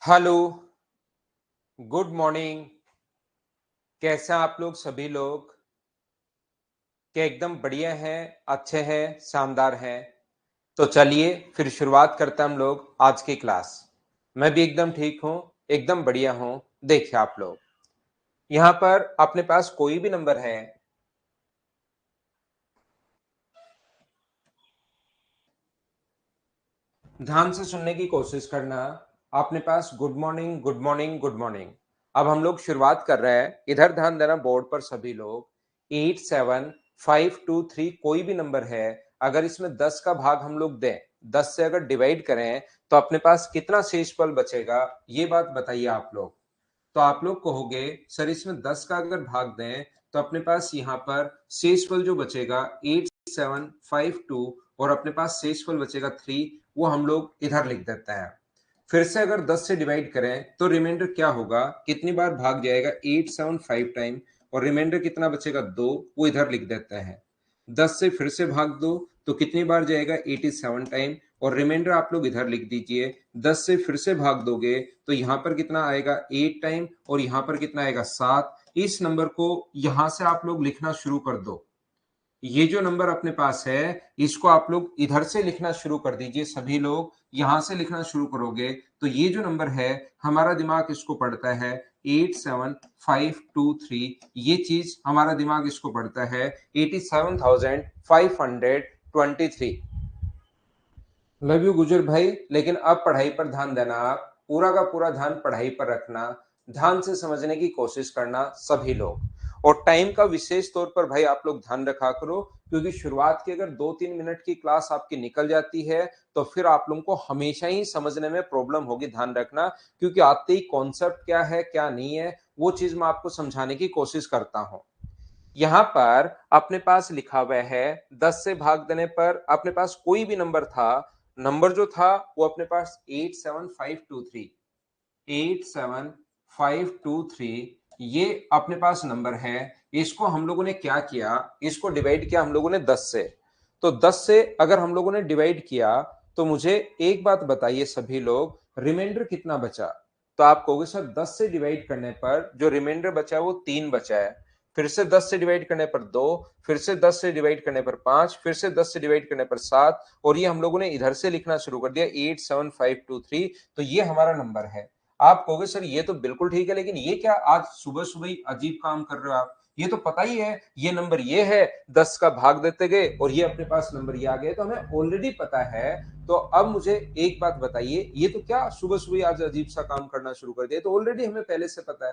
Hello, good morning. कैसे हैं आप लोग सभी लोग? क्या एकदम बढ़िया हैं, अच्छे हैं, शानदार हैं? तो चलिए फिर शुरुआत करते हैं हम लोग आज की क्लास। मैं भी एकदम ठीक हूँ, एकदम बढ़िया हूँ। देखिए आप लोग, यहाँ पर अपने पास कोई भी नंबर है, ध्यान से सुनने की कोशिश करना। अपने पास good morning, good morning, good morning. अब हम लोग शुरुआत कर रहे हैं, इधर ध्यान देना बोर्ड पर सभी लोग। 87523 कोई भी नंबर है, अगर इसमें 10 का भाग हम लोग दें, 10 से अगर डिवाइड करें तो अपने पास कितना शेषफल बचेगा, ये बात बताइए आप लोग। तो आप लोग कहोगे सर इसमें 10 का अगर भाग दें तो अपने पास यहाँ पर शेषफल जो बचेगा 8752, और अपने पास शेषफल बचेगा 3, वो हम लोग इधर लिख देते हैं। फिर से अगर 10 से डिवाइड करें तो रिमाइंडर क्या होगा, कितनी बार भाग जाएगा 875 टाइम, और रिमाइंडर कितना बचेगा 2, वो इधर लिख देते हैं। 10 से फिर से भाग दो तो कितनी बार जाएगा 87 टाइम, और रिमाइंडर आप लोग इधर लिख दीजिए। 10 से फिर से भाग दोगे तो यहां पर कितना आएगा 8 टाइम, और यहां पर कितना आएगा 7। इस नंबर को यहां से आप लोग लिखना शुरू कर दो। ये जो नंबर अपने पास है इसको आप लोग इधर से लिखना शुरू कर दीजिए। सभी लोग यहां से लिखना शुरू करोगे तो ये जो नंबर है हमारा दिमाग इसको पढ़ता है 87523। ये चीज हमारा दिमाग इसको पढ़ता है 87,523। लव यू गुजर भाई, लेकिन अब पढ़ाई पर ध्यान देना। आप पूरा का पूरा ध्यान पढ़ाई पर रखना, ध्यान से समझने की कोशिश करना सभी लोग। और टाइम का विशेष तौर पर भाई आप लोग ध्यान रखा करो, क्योंकि शुरुआत की अगर 2-3 मिनट की क्लास आपकी निकल जाती है तो फिर आप लोगों को हमेशा ही समझने में प्रॉब्लम होगी। ध्यान रखना, क्योंकि आते ही कॉन्सेप्ट क्या है क्या नहीं है वो चीज मैं आपको समझाने की कोशिश करता हूँ। यहाँ पर अपने पास लिखा हुआ है 10 से भाग देने पर अपने पास कोई भी नंबर था, नंबर जो था वो अपने पास 87523, 87523 ये अपने पास नंबर है। इसको हम लोगों ने क्या किया, इसको डिवाइड किया हम लोगों ने 10 से। तो 10 से अगर हम लोगों ने डिवाइड किया तो मुझे एक बात बताइए सभी लोग, रिमाइंडर कितना बचा? तो आप कहोगे सर 10 से डिवाइड करने पर जो रिमाइंडर बचा है वो 3 बचा है। फिर से 10 से डिवाइड करने पर 2, फिर से 10 से डिवाइड करने पर 5, फिर से 10 से डिवाइड करने पर 7, और ये हम लोगों ने इधर से लिखना शुरू कर दिया 87523। तो ये हमारा नंबर है। आप कहोगे सर ये तो बिल्कुल ठीक है, लेकिन ये क्या आज सुबह सुबह ही अजीब काम कर रहे हो आप? ये तो पता ही है ये नंबर ये है, 10 का भाग देते गए और ये अपने पास नंबर ये आ गया, तो हमें ऑलरेडी पता है। तो अब मुझे एक बात बताइए, ये तो क्या सुबह सुबह आज अजीब सा काम करना शुरू कर दिया, तो ऑलरेडी हमें पहले से पता है।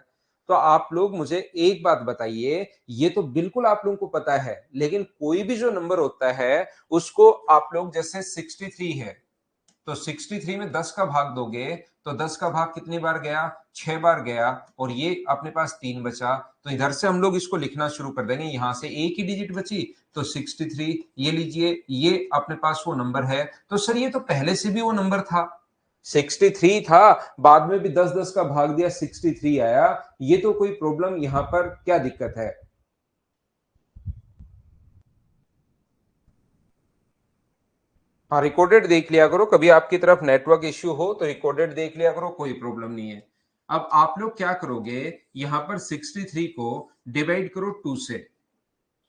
तो आप लोग मुझे एक बात बताइए, ये तो बिल्कुल आप लोगों को पता है, लेकिन कोई भी जो नंबर होता है उसको आप लोग, जैसे 63 है, तो 63 में 10 का भाग दोगे तो 10 का भाग कितनी बार गया, 6 बार गया, और ये अपने पास 3 बचा। तो इधर से हम लोग इसको लिखना शुरू कर देंगे, यहां से एक ही डिजिट बची तो 63। ये लीजिए, ये अपने पास वो नंबर है। तो सर ये तो पहले से भी वो नंबर था, 63 था, बाद में भी 10-10 का भाग दिया 63 आया। ये तो कोई प्रॉब्लम यहां पर क्या दिक्कत है? हाँ, रिकॉर्डेड देख लिया करो, कभी आपकी तरफ नेटवर्क इश्यू हो तो रिकॉर्डेड देख लिया करो, कोई प्रॉब्लम नहीं है। अब आप लोग क्या करोगे, यहां पर 63 को डिवाइड करो 2 से।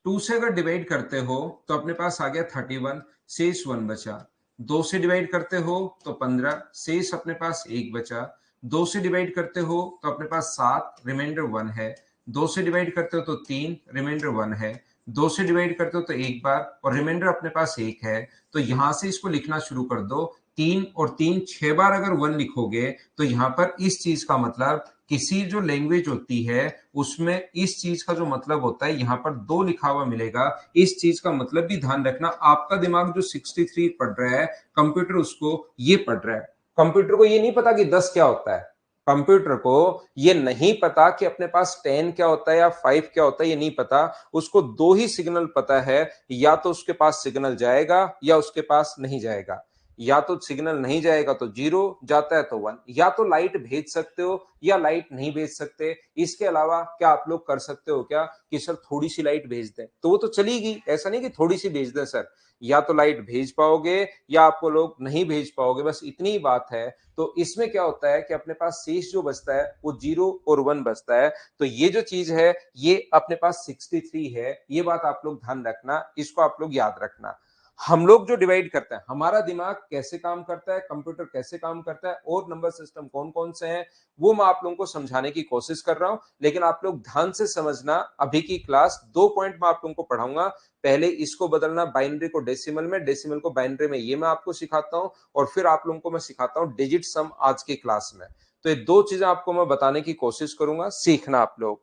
2 से अगर डिवाइड करते हो तो अपने पास आ गया 31, शेष 1 बचा। 2 से डिवाइड करते हो तो 15, शेष अपने पास 1 बचा। 2 से डिवाइड करते हो तो अपने पास 7, रिमाइंडर 1 है। 2 से डिवाइड करते हो तो 3, रिमाइंडर 1 है। 2 से डिवाइड करते हो तो एक बार, और रिमाइंडर अपने पास 1 है। तो यहां से इसको लिखना शुरू कर दो। 3 और 3 6 बार अगर 1 लिखोगे तो यहां पर इस चीज का मतलब, किसी जो लैंग्वेज होती है उसमें इस चीज का जो मतलब होता है यहाँ पर 2 लिखा हुआ मिलेगा। इस चीज का मतलब भी ध्यान रखना। आपका दिमाग जो 63 पढ़ रहा है, कंप्यूटर उसको ये पढ़ रहा है। कंप्यूटर को ये नहीं पता कि 10 क्या होता है। कंप्यूटर को ये नहीं पता कि अपने पास 10 क्या होता है या 5 क्या होता है, ये नहीं पता। उसको 2 ही सिग्नल पता है, या तो उसके पास सिग्नल जाएगा या उसके पास नहीं जाएगा। या तो सिग्नल नहीं जाएगा तो 0, जाता है तो 1। या तो लाइट भेज सकते हो या लाइट नहीं भेज सकते। इसके अलावा क्या आप लोग कर सकते हो क्या कि सर थोड़ी सी लाइट भेज दें, तो वो तो चलेगी, ऐसा नहीं कि थोड़ी सी भेज दें सर। या तो लाइट भेज पाओगे या आपको लोग नहीं भेज पाओगे, बस इतनी ही बात है। तो इसमें क्या होता है कि अपने पास शेष जो बचता है वो 0 और 1 बचता है। तो ये जो चीज है ये अपने पास 63 है। ये बात आप लोग ध्यान रखना, इसको आप लोग याद रखना। हम लोग जो डिवाइड करते हैं, हमारा दिमाग कैसे काम करता है, कंप्यूटर कैसे काम करता है और नंबर सिस्टम कौन कौन से हैं, वो मैं आप लोगों को समझाने की कोशिश कर रहा हूं। लेकिन आप लोग ध्यान से समझना, अभी की क्लास 2 पॉइंट में आप लोगों को पढ़ाऊंगा। पहले इसको बदलना बाइनरी को डेसिमल में, डेसिमल को बाइनरी में, ये मैं आपको सिखाता हूं। और फिर आप लोगों को मैं सिखाता हूं डिजिट सम आज की क्लास में। तो ये दो चीजें आपको मैं बताने की कोशिश करूंगा, सीखना आप लोग।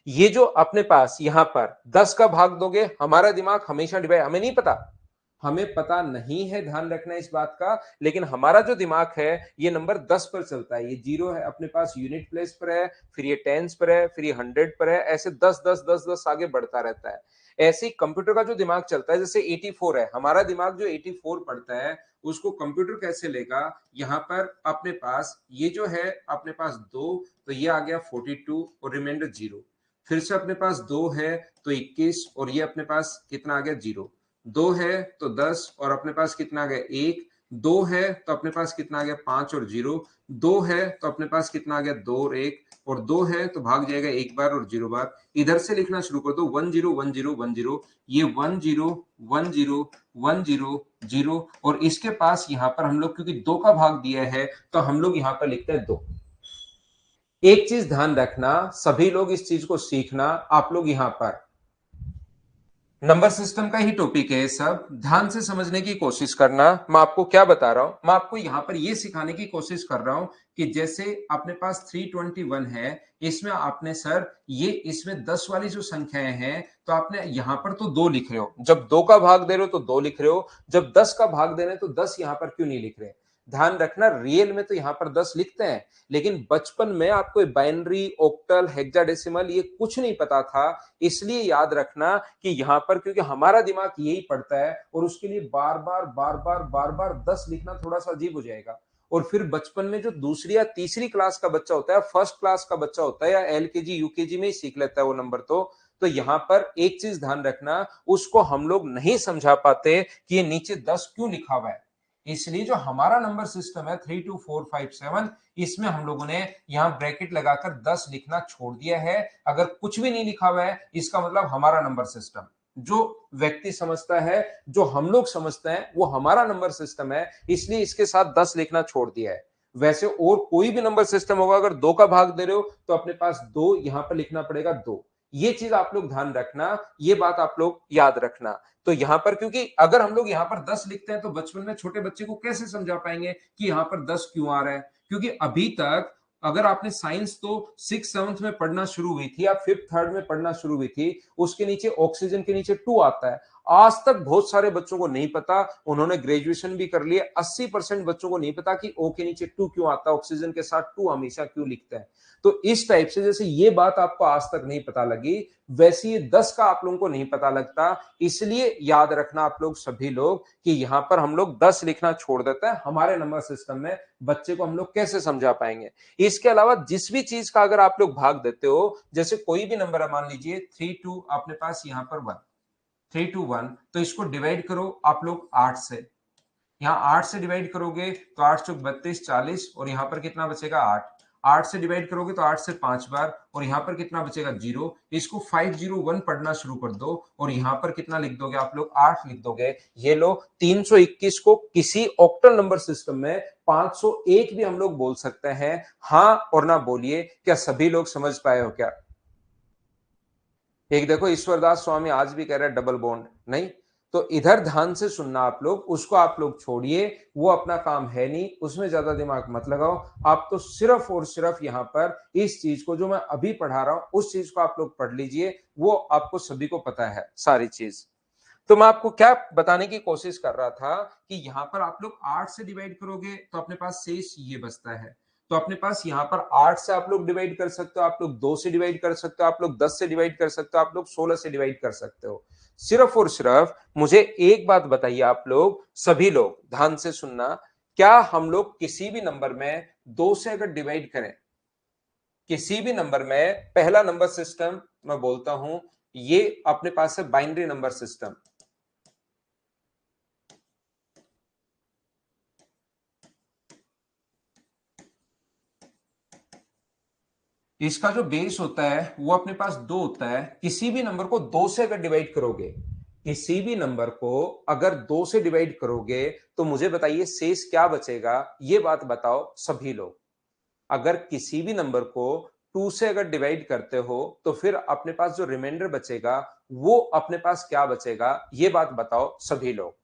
ये जो अपने पास यहां पर 10 का भाग दोगे, हमारा दिमाग हमेशा डिवाइड, हमें नहीं पता, हमें पता नहीं है, ध्यान रखना इस बात का। लेकिन हमारा जो दिमाग है ये नंबर 10 पर चलता है। ये 0 है अपने पास यूनिट प्लेस पर है, फिर ये टेंस पर है, फिर ये 100 पर है, ऐसे 10 10 10 10 आगे बढ़ता रहता है। ऐसे ही कंप्यूटर का जो दिमाग चलता है, जैसे 84 है, हमारा दिमाग जो 84 पढ़ता है उसको कंप्यूटर कैसे लेगा। यहां पर अपने पास ये जो है अपने पास 2, तो ये आ गया 42 और रिमाइंडर 0। फिर से अपने पास 2 है तो 21 और ये अपने पास कितना आ गया 0। 2 है तो 10 और अपने पास कितना आ गया 1। 2 है तो अपने पास कितना आ गया 5 और 0। 2 है तो अपने पास कितना आ गया 2 और 1। और 2 है तो भाग जाएगा एक बार और 0 बार। इधर से लिखना शुरू कर दो 1 0 1 0 1 0। ये 1 0 1 0 1 0 0। और इसके पास यहां पर हम लोग क्योंकि 2 का भाग दिया है तो हम लोग यहां पर लिखते हैं 2। एक चीज ध्यान रखना, सभी लोग इस चीज को सीखना, आप लोग यहां पर नंबर सिस्टम का ही टॉपिक है, सब ध्यान से समझने की कोशिश करना। मैं आपको क्या बता रहा हूं, मैं आपको यहां पर यह सिखाने की कोशिश कर रहा हूं कि जैसे अपने पास 321 है, इसमें आपने सर ये इसमें 10 वाली जो संख्याएं हैं तो आपने यहां पर तो 2 लिख रहे हो, जब 2 का भाग दे रहे हो तो 2 लिख रहे हो, जब 10 का भाग दे रहे हो तो 10 यहां पर क्यों नहीं लिख रहे। ध्यान रखना, रियल में तो यहां पर 10 लिखते हैं, लेकिन बचपन में आपको बाइनरी, ऑक्टल, हेक्साडेसिमल ये कुछ नहीं पता था। इसलिए याद रखना कि यहां पर क्योंकि हमारा दिमाग यही पढ़ता है और उसके लिए बार बार बार बार बार बार 10 लिखना थोड़ा सा अजीब हो जाएगा। और फिर बचपन में जो दूसरी या तीसरी क्लास का बच्चा होता है, फर्स्ट क्लास का बच्चा होता है, या एलकेजी यूकेजी में ही सीख लेता है वो नंबर। तो यहां पर एक चीज ध्यान रखना, उसको हम लोग नहीं समझा पाते कि ये नीचे 10 क्यों लिखा हुआ है। इसलिए जो हमारा नंबर सिस्टम है 32457, इसमें हम लोगों ने यहां ब्रैकेट लगाकर 10 लिखना छोड़ दिया है। अगर कुछ भी नहीं लिखा हुआ है इसका मतलब हमारा नंबर सिस्टम, जो व्यक्ति समझता है, जो हम लोग समझते हैं, वो हमारा नंबर सिस्टम है, इसलिए इसके साथ 10 लिखना छोड़ दिया है। वैसे और कोई भी नंबर सिस्टम होगा, अगर 2 का भाग दे रहे हो तो अपने पास 2 यहां पर लिखना पड़ेगा 2। ये चीज आप लोग ध्यान रखना, ये बात आप लोग याद रखना। तो यहां पर क्योंकि अगर हम लोग यहां पर 10 लिखते हैं तो बचपन में छोटे बच्चे को कैसे समझा पाएंगे कि यहां पर 10 क्यों आ रहा है। क्योंकि अभी तक अगर आपने साइंस तो 6 7 में पढ़ना शुरू हुई थी या 5th 3rd में पढ़ना शुरू हुई थी, उसके नीचे ऑक्सीजन के नीचे 2 आता है। आज तक बहुत सारे बच्चों को नहीं पता, उन्होंने ग्रेजुएशन भी कर लिया, 80% बच्चों को नहीं पता कि ओ के नीचे 2 क्यों आता है, ऑक्सीजन के साथ 2 हमेशा क्यों लिखते हैं। तो इस टाइप से जैसे ये बात आपको आज तक नहीं पता लगी, वैसे ये 10 का आप लोगों को नहीं पता लगता। इसलिए याद रखना आप लोग सभी लोग कि यहां पर हम लोग 10 लिखना छोड़ देते हैं हमारे नंबर सिस्टम में। बच्चे को हम लोग कैसे समझा पाएंगे। इसके अलावा जिस भी चीज का अगर आप लोग भाग देते हो, जैसे कोई भी नंबर है, मान लीजिए 32 अपने पास यहां पर 1, 321, तो इसको डिवाइड करो आप लोग 8 से। यहाँ 8 से डिवाइड करोगे तो 8 चौक 32 40, और यहाँ पर कितना बचेगा 8। 8 से डिवाइड करोगे तो 8 से 5 बार, और यहाँ पर कितना बचेगा 0। इसको 501 पढ़ना शुरू कर दो और यहाँ पर कितना लिख दोगे आप लोग 8 लिख दोगे। ये लो 321 को किसी ऑक्टल नंबर सिस्टम में 501 भी हम लोग बोल सकते हैं। हाँ और ना बोलिए, क्या सभी लोग समझ पाए हो क्या। एक देखो ईश्वरदास स्वामी आज भी कह रहे हैं डबल बॉन्ड नहीं। तो इधर ध्यान से सुनना आप लोग, उसको आप लोग छोड़िए, वो अपना काम है नहीं, उसमें ज्यादा दिमाग मत लगाओ। आप तो सिर्फ और सिर्फ यहाँ पर इस चीज को जो मैं अभी पढ़ा रहा हूं उस चीज को आप लोग पढ़ लीजिए, वो आपको सभी को पता है सारी चीज। तो मैं आपको क्या बताने की कोशिश कर रहा था कि यहां पर आप लोग 8 से डिवाइड करोगे तो अपने पास शेष ये बचता है। तो अपने पास यहाँ पर 8 से आप लोग डिवाइड कर सकते हो, आप लोग 2 से डिवाइड कर सकते हो, आप लोग 10 से डिवाइड कर सकते हो, आप लोग 16 से डिवाइड कर सकते हो। सिर्फ और सिर्फ मुझे एक बात बताइए, आप लोग सभी लोग ध्यान से सुनना, क्या हम लोग किसी भी नंबर में 2 से अगर डिवाइड करें, किसी भी नंबर में, पहला नंबर सिस्टम मैं बोलता हूं, ये अपने पास है बाइनरी नंबर सिस्टम। इसका जो बेस होता है वो अपने पास 2 होता है। किसी भी नंबर को 2 से अगर डिवाइड करोगे, किसी भी नंबर को अगर 2 से डिवाइड करोगे, तो मुझे बताइए शेष क्या बचेगा, ये बात बताओ सभी लोग। अगर किसी भी नंबर को 2 से अगर डिवाइड करते हो, तो फिर अपने पास जो रिमाइंडर बचेगा वो अपने पास क्या बचेगा, ये बात बताओ सभी लोग।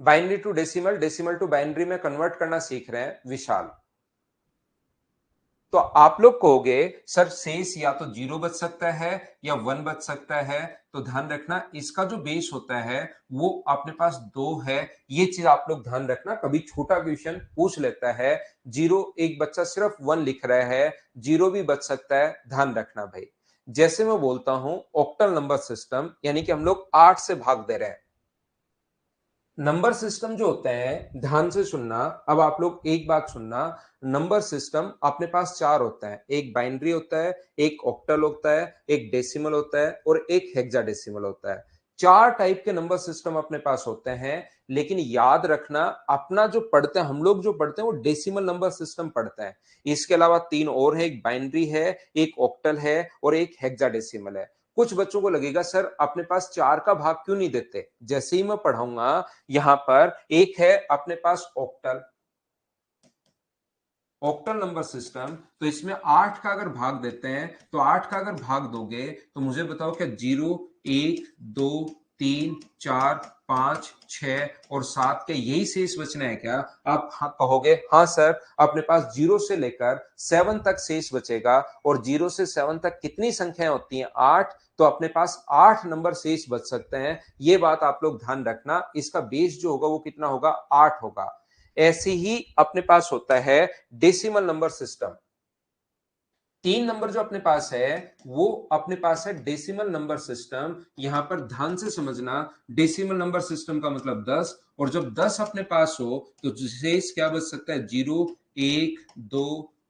Binary to decimal, decimal to binary में कन्वर्ट करना सीख रहे हैं विशाल। तो आप लोग कहोगे सर शेष या तो 0 बच सकता है या 1 बच सकता है। तो ध्यान रखना, इसका जो बेस होता है वो अपने पास 2 है। ये चीज आप लोग ध्यान रखना, कभी छोटा क्वेश्चन पूछ लेता है 0, एक बच्चा सिर्फ 1 लिख रहा है, 0 भी बच सकता है, ध्यान रखना भाई। जैसे मैं बोलता हूं ऑक्टल नंबर सिस्टम, यानी कि हम लोग 8 से भाग दे रहे हैं। नंबर सिस्टम जो होते हैं, ध्यान से सुनना, अब आप लोग एक बात सुनना, नंबर सिस्टम अपने पास 4 होता है। एक बाइनरी होता है, एक ऑक्टल होता है, एक डेसिमल होता है और एक हेक्साडेसिमल होता है। 4 टाइप के नंबर सिस्टम अपने पास होते हैं। लेकिन याद रखना, अपना जो पढ़ते हैं हम लोग, जो पढ़ते हैं वो डेसिमल नंबर सिस्टम पढ़ते हैं। इसके अलावा 3 और है, एक बाइनरी है, एक ऑक्टल है और एक हेक्साडेसिमल है। कुछ बच्चों को लगेगा सर अपने पास 4 का भाग क्यों नहीं देते। जैसे ही मैं पढ़ाऊंगा, यहां पर एक है अपने पास ऑक्टल, ऑक्टल नंबर सिस्टम, तो इसमें 8 का अगर भाग देते हैं, तो 8 का अगर भाग दोगे तो मुझे बताओ क्या 0, 1, 2, 3, 4, 5, 6 और 7 के यही शेष बचना है क्या। आप हाँ कहोगे, हाँ सर अपने पास 0 से लेकर 7 तक शेष बचेगा। और 0 से 7 तक कितनी संख्याएं होती हैं, 8, तो अपने पास 8 नंबर शेष बच सकते हैं। ये बात आप लोग ध्यान रखना, इसका बेस जो होगा वो कितना होगा, 8 होगा। ऐसे ही अपने पास होता है डेसिमल नंबर सिस्टम। 3 नंबर जो अपने पास है वो अपने पास है डेसिमल नंबर सिस्टम। यहां पर ध्यान से समझना, डेसिमल नंबर सिस्टम का मतलब 10, और जब 10 अपने पास हो तो शेष क्या बच सकता है, 0, 1, 2,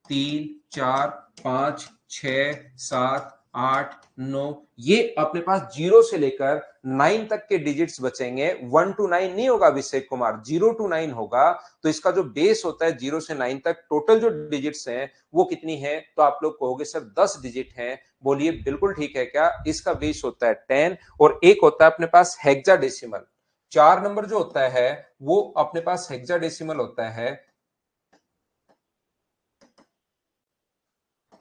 3, 4, 5, 6, 7, 8, 9, ये अपने पास 0 से लेकर 9 तक के डिजिट्स बचेंगे। 1 to 9 नहीं होगा अभिषेक कुमार, 0 to 9 होगा। तो इसका जो बेस होता है 0 से 9 तक, टोटल जो डिजिट्स हैं वो कितनी है, तो आप लोग कहोगे सर 10 डिजिट हैं। बोलिए बिल्कुल ठीक है क्या, इसका बेस होता है 10। और एक होता है अपने पास हेक्साडेसिमल। 4 नंबर जो होता है वो अपने पास हेक्साडेसिमल होता है।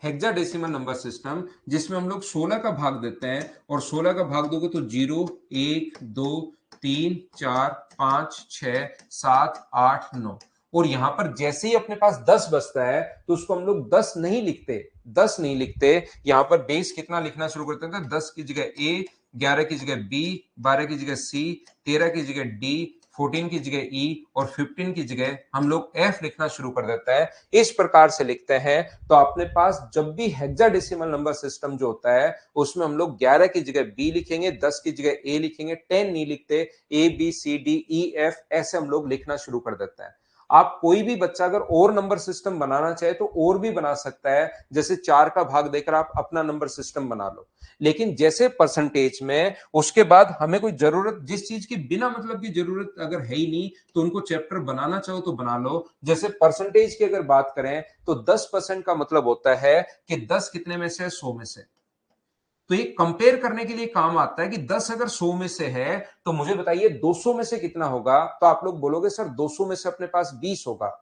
हेक्साडेसिमल नंबर सिस्टम, जिसमें हम लोग 16 का भाग देते हैं, और 16 का भाग दोगे तो 0, 1, 2, 3, 4, 5, 6, 7, 8, 9। और यहां पर जैसे ही अपने पास 10 बचता है तो उसको हम लोग 10 नहीं लिखते, 10 नहीं लिखते। यहां पर बेस कितना लिखना शुरू करते हैं, 10 की जगह ए, 11 की जगह बी, 12 की जगह सी, 13 की जगह डी, 14 की जगह ई और 15 की जगह हम लोग एफ लिखना शुरू कर देता है। इस प्रकार से लिखते हैं। तो अपने पास जब भी हेक्साडेसिमल नंबर सिस्टम जो होता है उसमें हम लोग 11 की जगह बी लिखेंगे, 10 की जगह ए लिखेंगे, 10 नहीं लिखते, A B C D E F ऐसे हम लोग लिखना शुरू कर देता है। आप कोई भी बच्चा अगर और नंबर सिस्टम बनाना चाहे तो और भी बना सकता है, जैसे 4 का भाग देकर आप अपना नंबर सिस्टम बना लो। लेकिन जैसे परसेंटेज में, उसके बाद हमें कोई जरूरत, जिस चीज की बिना मतलब की जरूरत अगर है ही नहीं, तो उनको चैप्टर बनाना चाहो तो बना लो। जैसे परसेंटेज की अगर बात करें तो 10% का मतलब होता है कि 10 कितने में से, 100 में से। तो ये कंपेयर करने के लिए काम आता है कि 10 अगर 100 में से है तो मुझे बताइए 200 में से कितना होगा। तो आप लोग बोलोगे सर 200 में से अपने पास 20 होगा।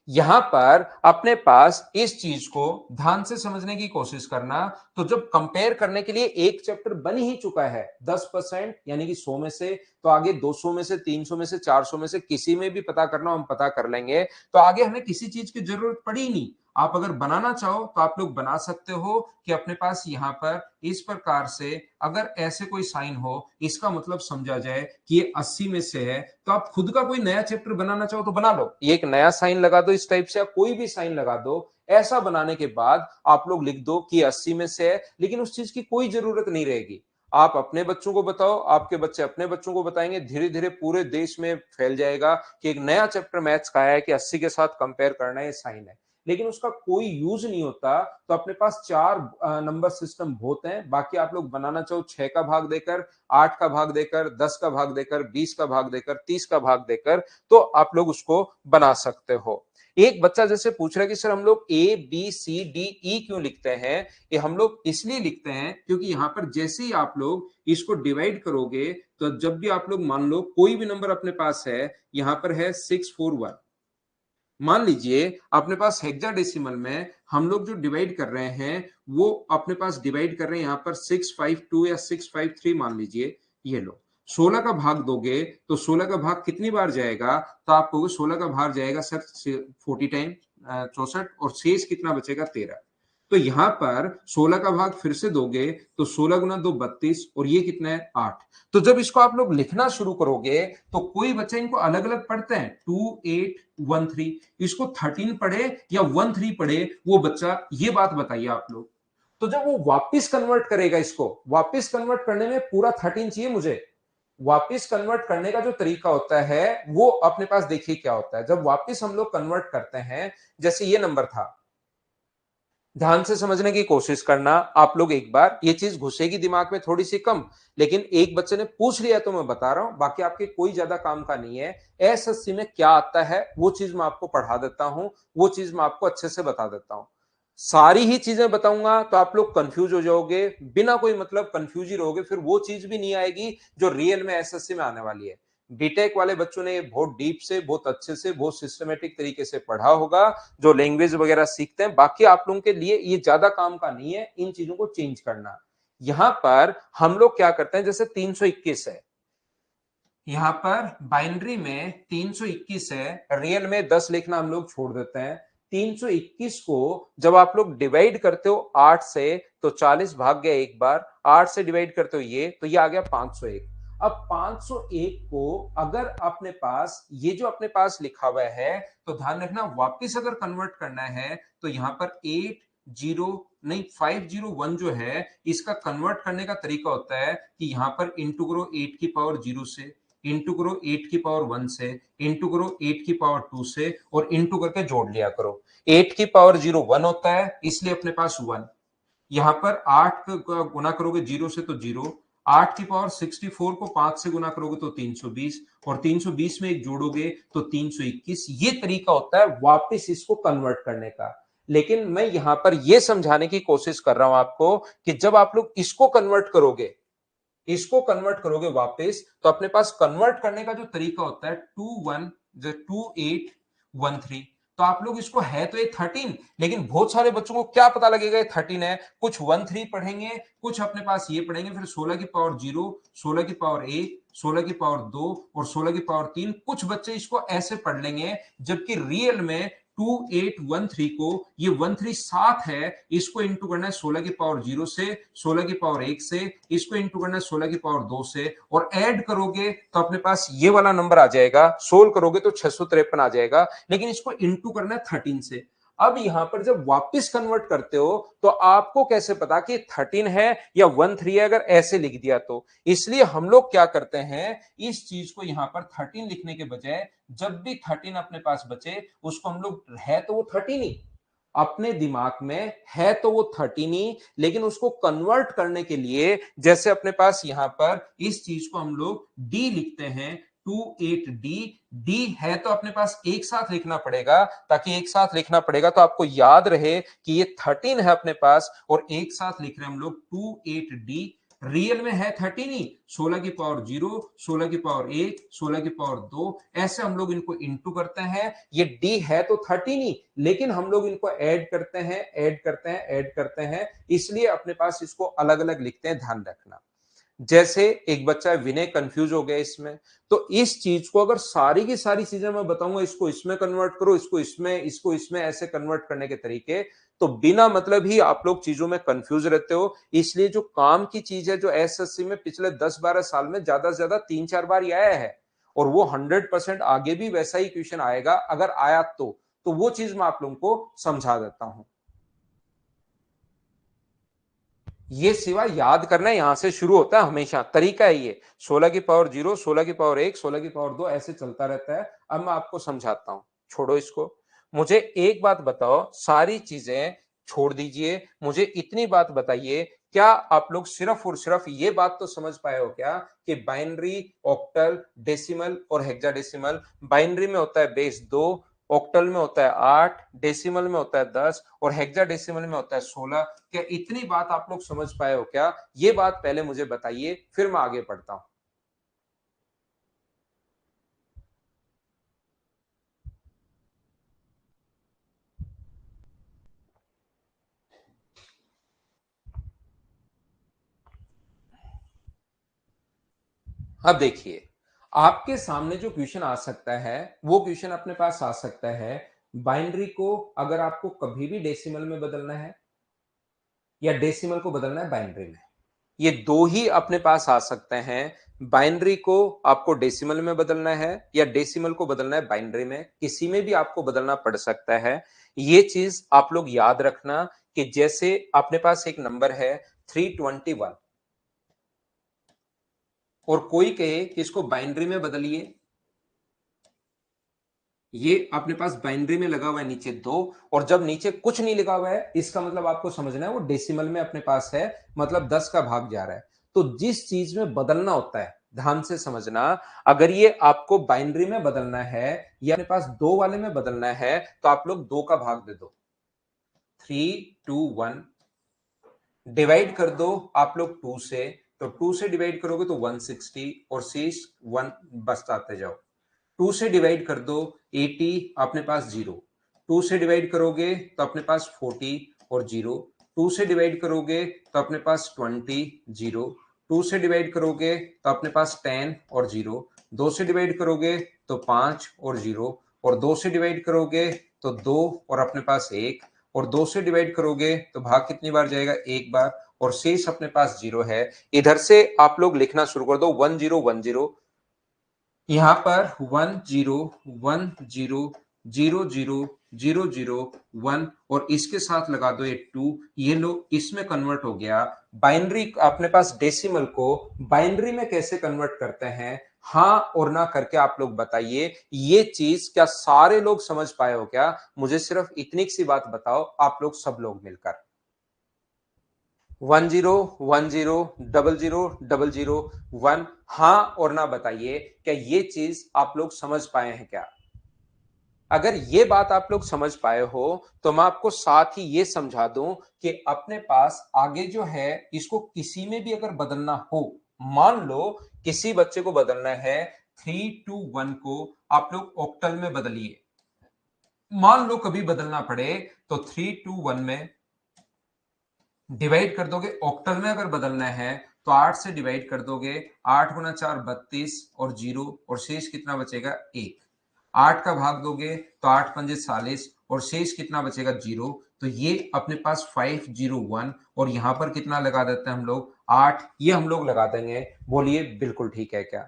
यहां पर अपने पास इस चीज को ध्यान से समझने की कोशिश करना। तो जब कंपेयर करने के लिए एक चैप्टर बन ही चुका है 10% यानी कि 100 में से, तो आगे 200 में से, 300 में से, 400 में से किसी में भी पता करना हम पता कर लेंगे। तो आगे हमें किसी चीज की जरूरत पड़ी नहीं। आप अगर बनाना चाहो तो आप लोग बना सकते हो कि अपने पास यहाँ पर इस प्रकार से अगर ऐसे कोई साइन हो, इसका मतलब समझा जाए कि ये 80 में से है, तो आप खुद का कोई नया चैप्टर बनाना चाहो तो बना लो, ये एक नया साइन लगा दो इस टाइप से, या कोई भी साइन लगा दो। ऐसा बनाने के बाद आप लोग लिख दो कि 80 में से है, लेकिन उस चीज की कोई जरूरत नहीं रहेगी। आप अपने बच्चों को बताओ, आपके बच्चे अपने बच्चों को बताएंगे, धीरे धीरे पूरे देश में फैल जाएगा कि एक नया चैप्टर मैथ्स का है कि 80 के साथ कंपेयर करना है, साइन है। लेकिन उसका कोई यूज नहीं होता, तो अपने पास 4 नंबर सिस्टम होते हैं। बाकी आप लोग बनाना चाहो 6 का भाग देकर, 8 का भाग देकर, 10 का भाग देकर, 20 का भाग देकर, 30 का भाग देकर, तो आप लोग उसको बना सकते हो। एक बच्चा जैसे पूछ रहा है कि सर हम लोग ए बी सी डी ई क्यों लिखते हैं? ये हम लोग इसलिए लिखते हैं क्योंकि यहां पर जैसे ही आप लोग इसको डिवाइड करोगे, तो जब भी आप लोग मान लो कोई भी नंबर अपने पास है, यहां पर है 641, मान लीजिए अपने पास हेक्साडेसिमल में हम लोग जो डिवाइड कर रहे हैं, वो अपने पास डिवाइड कर रहे हैं यहां पर 652 या 653, मान लीजिए। ये लो, 16 का भाग दोगे तो 16 का भाग कितनी बार जाएगा? तो आप कहोगे 16 का भाग जाएगा सर 40 टाइम, 64, और शेष कितना बचेगा? 13। तो यहां पर 16 का भाग फिर से दोगे तो 16 गुना 2 32, और ये कितना है? 8। तो जब इसको आप लोग लिखना शुरू करोगे तो कोई बच्चा इनको अलग अलग पढ़ते हैं, 2 8 1 3, इसको 13 पढ़े या 1 3 पढ़े, वो बच्चा, ये बात बताइए आप लोग। तो जब वो वापस कन्वर्ट करेगा, इसको वापस कन्वर्ट करने में पूरा 13 चाहिए मुझे। वापस कन्वर्ट करने का जो तरीका होता है वो अपने पास देखिए क्या होता है। जब वापस हम लोग कन्वर्ट करते हैं, जैसे ये नंबर था, ध्यान से समझने की कोशिश करना आप लोग, एक बार ये चीज घुसेगी दिमाग में थोड़ी सी कम, लेकिन एक बच्चे ने पूछ लिया तो मैं बता रहा हूं, बाकी आपके कोई ज्यादा काम का नहीं है। एसएससी में क्या आता है वो चीज मैं आपको पढ़ा देता हूं, वो चीज मैं आपको अच्छे से बता देता हूं। सारी ही चीजें बताऊंगा तो आप लोग कंफ्यूज हो जाओगे, बिना कोई मतलब कंफ्यूज ही रहोगे, फिर वो चीज भी नहीं आएगी जो रियल में एसएससी में आने वाली है। बीटेक वाले बच्चों ने बहुत डीप से, बहुत अच्छे से, बहुत सिस्टमेटिक तरीके से पढ़ा होगा, जो लैंग्वेज वगैरह सीखते हैं। बाकी आप लोगों के लिए ये ज्यादा काम का नहीं है इन चीजों को चेंज करना। यहां पर हम लोग क्या करते हैं, जैसे 321 है, यहां पर बाइनरी में 321 है, रियल में 10 लिखना हम लोग छोड़ देते हैं। 321 को जब आप लोग डिवाइड करते हो 8 से, तो 40 भाग गया एक बार, 8 से डिवाइड करते हो ये, तो ये आ गया 501। अब 501 को अगर अपने पास ये जो अपने पास लिखा हुआ है, तो ध्यान रखना वापस अगर कन्वर्ट करना है तो यहां पर 80 नहीं 501 जो है, इसका कन्वर्ट करने का तरीका होता है कि यहां पर इंटू करो 8 की पावर 0 से, इंटू करो 8 की पावर 1 से, इंटू करो 8 की पावर 2 से, और इंटू करके जोड़ लिया करो। 8 की पावर 0 1 होता है, इसलिए अपने पास 1। यहां पर 8 का गुना करोगे 0 से तो 0, 8 की पावर 64 को 5 से गुना करोगे तो 320, और 320 में एक जोड़ोगे तो 321। ये तरीका होता है वापस इसको कन्वर्ट करने का। लेकिन मैं यहां पर यह समझाने की कोशिश कर रहा हूं आपको कि जब आप लोग इसको कन्वर्ट करोगे, इसको कन्वर्ट करोगे वापस, तो अपने पास कन्वर्ट करने का जो तरीका होता है 2813। तो आप लोग इसको, है तो ये 13, लेकिन बहुत सारे बच्चों को क्या पता लगेगा ये 13 है, कुछ 13 पढ़ेंगे, कुछ अपने पास ये पढ़ेंगे, फिर 16 की पावर 0, 16 की पावर 1, 16 की पावर 2 और 16 की पावर 3। कुछ बच्चे इसको ऐसे पढ़ लेंगे, जबकि रियल में 2813 को, ये 13 साथ है, इसको इंटू करना है 16 की पावर 0 से, 16 की पावर 1 से, इसको इंटू करना है 16 की पावर 2 से, और ऐड करोगे तो अपने पास ये वाला नंबर आ जाएगा। सोल्व करोगे तो 653 आ जाएगा, लेकिन इसको इंटू करना है 13 से। अब यहां पर जब वापस कन्वर्ट करते हो तो आपको कैसे पता कि 13 है या 13 है, अगर ऐसे लिख दिया तो। इसलिए हम लोग क्या करते हैं, इस चीज को यहां पर 13 लिखने के बजाय, जब भी 13 अपने पास बचे, उसको हम लोग, है तो वो 13 ही अपने दिमाग में, है तो वो 13 ही, लेकिन उसको कन्वर्ट करने के लिए, जैसे अपने पास यहां पर इस चीज को हम लोग डी लिखते हैं, 28D। डी है तो अपने पास एक साथ लिखना पड़ेगा, ताकि एक साथ लिखना पड़ेगा तो आपको याद रहे कि ये 13 है अपने पास, और एक साथ लिख रहे हैं हम लोग 28D। रियल में है 13 ही, 16 की पावर 0, 16 की पावर 1, 16 की पावर 2, ऐसे हम लोग इनको इंटू करते हैं। ये डी है तो 13 ही, लेकिन हम लोग इनको ऐड करते हैं, ऐड करते हैं, ऐड करते हैं, इसलिए अपने पास इसको अलग अलग लिखते हैं, ध्यान रखना। जैसे एक बच्चा है विनय, कंफ्यूज हो गया इसमें। तो इस चीज को अगर सारी की सारी चीजें मैं बताऊंगा, इसको इसमें कन्वर्ट करो, इसको इसमें ऐसे कन्वर्ट करने के तरीके, तो बिना मतलब ही आप लोग चीजों में कंफ्यूज रहते हो। इसलिए जो काम की चीज है, जो एसएससी में पिछले 10-12 साल में ज्यादा से ज्यादा 3-4 बार ही आया है, और वो 100% आगे भी वैसा ही क्वेश्चन आएगा अगर आया तो वो चीज मैं आप लोगों को समझा देता हूं। ये सिवा याद करना है, यहां से शुरू होता है हमेशा, तरीका है ये। 16 की पावर 0, 16 की पावर 1, 16 की पावर 2, ऐसे चलता रहता है। अब मैं आपको समझाता हूं, छोड़ो इसको। मुझे एक बात बताओ, सारी चीजें छोड़ दीजिए, मुझे इतनी बात बताइए, क्या आप लोग सिर्फ और सिर्फ ये बात तो समझ पाए हो क्या कि बाइनरी, ऑक्टल, डेसिमल और हेक्साडेसिमल, बाइनरी में होता है बेस 2, ऑक्टल में होता है 8, डेसिमल में होता है 10 और हेक्साडेसिमल में होता है 16। क्या इतनी बात आप लोग समझ पाए हो क्या? ये बात पहले मुझे बताइए, फिर मैं आगे पढ़ता हूं। अब देखिए, आपके सामने जो क्वेश्चन आ सकता है, वो क्वेश्चन अपने पास आ सकता है, बाइनरी को अगर आपको कभी भी डेसिमल में बदलना है या डेसिमल को बदलना है बाइनरी में, ये दो ही अपने पास आ सकते हैं। बाइनरी को आपको डेसिमल में बदलना है या डेसिमल को बदलना है बाइनरी में, किसी में भी आपको बदलना पड़ सकता है। ये चीज आप लोग याद रखना कि जैसे अपने पास एक नंबर है 321 और कोई कहे कि इसको बाइनरी में बदलिए, ये अपने पास बाइनरी में लगा हुआ है नीचे 2, और जब नीचे कुछ नहीं लिखा हुआ है, इसका मतलब आपको समझना है वो डेसिमल में अपने पास है, मतलब 10 का भाग जा रहा है। तो जिस चीज में बदलना होता है, ध्यान से समझना, अगर ये आपको बाइनरी में बदलना है या अपने पास 2 वाले में बदलना है, तो आप लोग 2 का भाग दे दो, 321 डिवाइड कर दो आप लोग 2 से, तो 2 से डिवाइड करोगे तो 160 और शेष 1 बचताते जाओ। 2 से डिवाइड कर दो 80, अपने पास 0। 2 से डिवाइड करोगे तो अपने पास 40 और 0। 2 से डिवाइड करोगे तो अपने पास 20, 0। 2 से डिवाइड करोगे तो अपने पास 10 और 0। 2 से डिवाइड करोगे तो 5 और 0, और 2 से डिवाइड करोगे तो 2 और अपने पास 1, और 2 से डिवाइड करोगे तो भाग कितनी बार जाएगा? एक बार, और शेष अपने पास 0 है। इधर से आप लोग लिखना शुरू कर दो 1010, यहां पर 10100001, और इसके साथ लगा दो एक 2, ये लो इसमें कन्वर्ट हो गया। बाइनरी अपने पास डेसिमल को बाइनरी में कैसे कन्वर्ट करते हैं, हाँ और ना करके आप लोग बताइए। ये चीज क्या सारे लोग समझ पाए हो क्या? मुझे सिर्फ इतनी सी बात बताओ, आप लोग सब लोग मिलकर। 1010000001, हाँ और ना बताइए, क्या ये चीज आप लोग समझ पाए हैं क्या? अगर ये बात आप लोग समझ पाए हो, तो मैं आपको साथ ही ये समझा दूं कि अपने पास आगे जो है, इसको किसी में भी अगर बदलना हो, मान लो किसी बच्चे को बदलना है 321 को, आप लोग ऑक्टल में बदलिए। मान लो कभी बदलना पड़े तो 321 में डिवाइड कर दोगे, ऑक्टल में अगर बदलना है तो 8 से डिवाइड कर दोगे, 8 गुना 4 32 और 0, और शेष कितना बचेगा? 1। 8 का भाग दोगे तो 8 पंजे 40 और शेष कितना बचेगा? 0। तो ये अपने पास 501, और यहां पर कितना लगा देते हैं हम लोग? 8, ये हम लोग लगा देंगे। बोलिए बिल्कुल ठीक है क्या?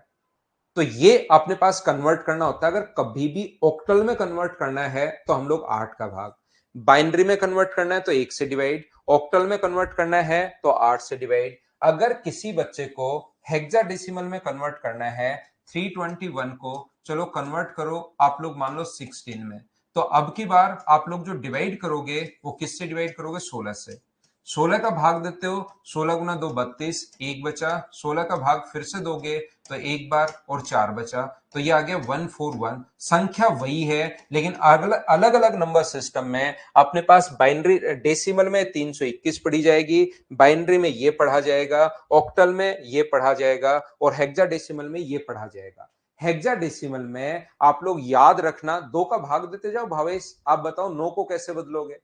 तो ये अपने पास कन्वर्ट करना होता है, अगर कभी भी ऑक्टल में कन्वर्ट करना है तो हम लोग 8 का भाग, बाइनरी में कन्वर्ट करना है तो 1 से डिवाइड, ऑक्टल में कन्वर्ट करना है तो 8 से डिवाइड। अगर किसी बच्चे को हेक्साडेसिमल में कन्वर्ट करना है 321 को, चलो कन्वर्ट करो आप लोग, मान लो 16 में, तो अब की बार आप लोग जो डिवाइड करोगे वो किससे डिवाइड करोगे? 16 से। 16 का भाग देते हो, 16 गुना 2 32, एक बचा। 16 का भाग फिर से दोगे तो एक बार और 4 बचा, तो ये आ गया 141। संख्या वही है, लेकिन अलग अलग नंबर सिस्टम में अपने पास बाइनरी डेसिमल में 321 पढ़ी जाएगी, बाइनरी में ये पढ़ा जाएगा, ऑक्टल में ये पढ़ा जाएगा, और हेक्साडेसिमल में ये पढ़ा जाएगा। हेक्साडेसिमल में आप लोग याद रखना, 2 का भाग देते जाओ। भावेश आप बताओ 9 को कैसे बदलोगे?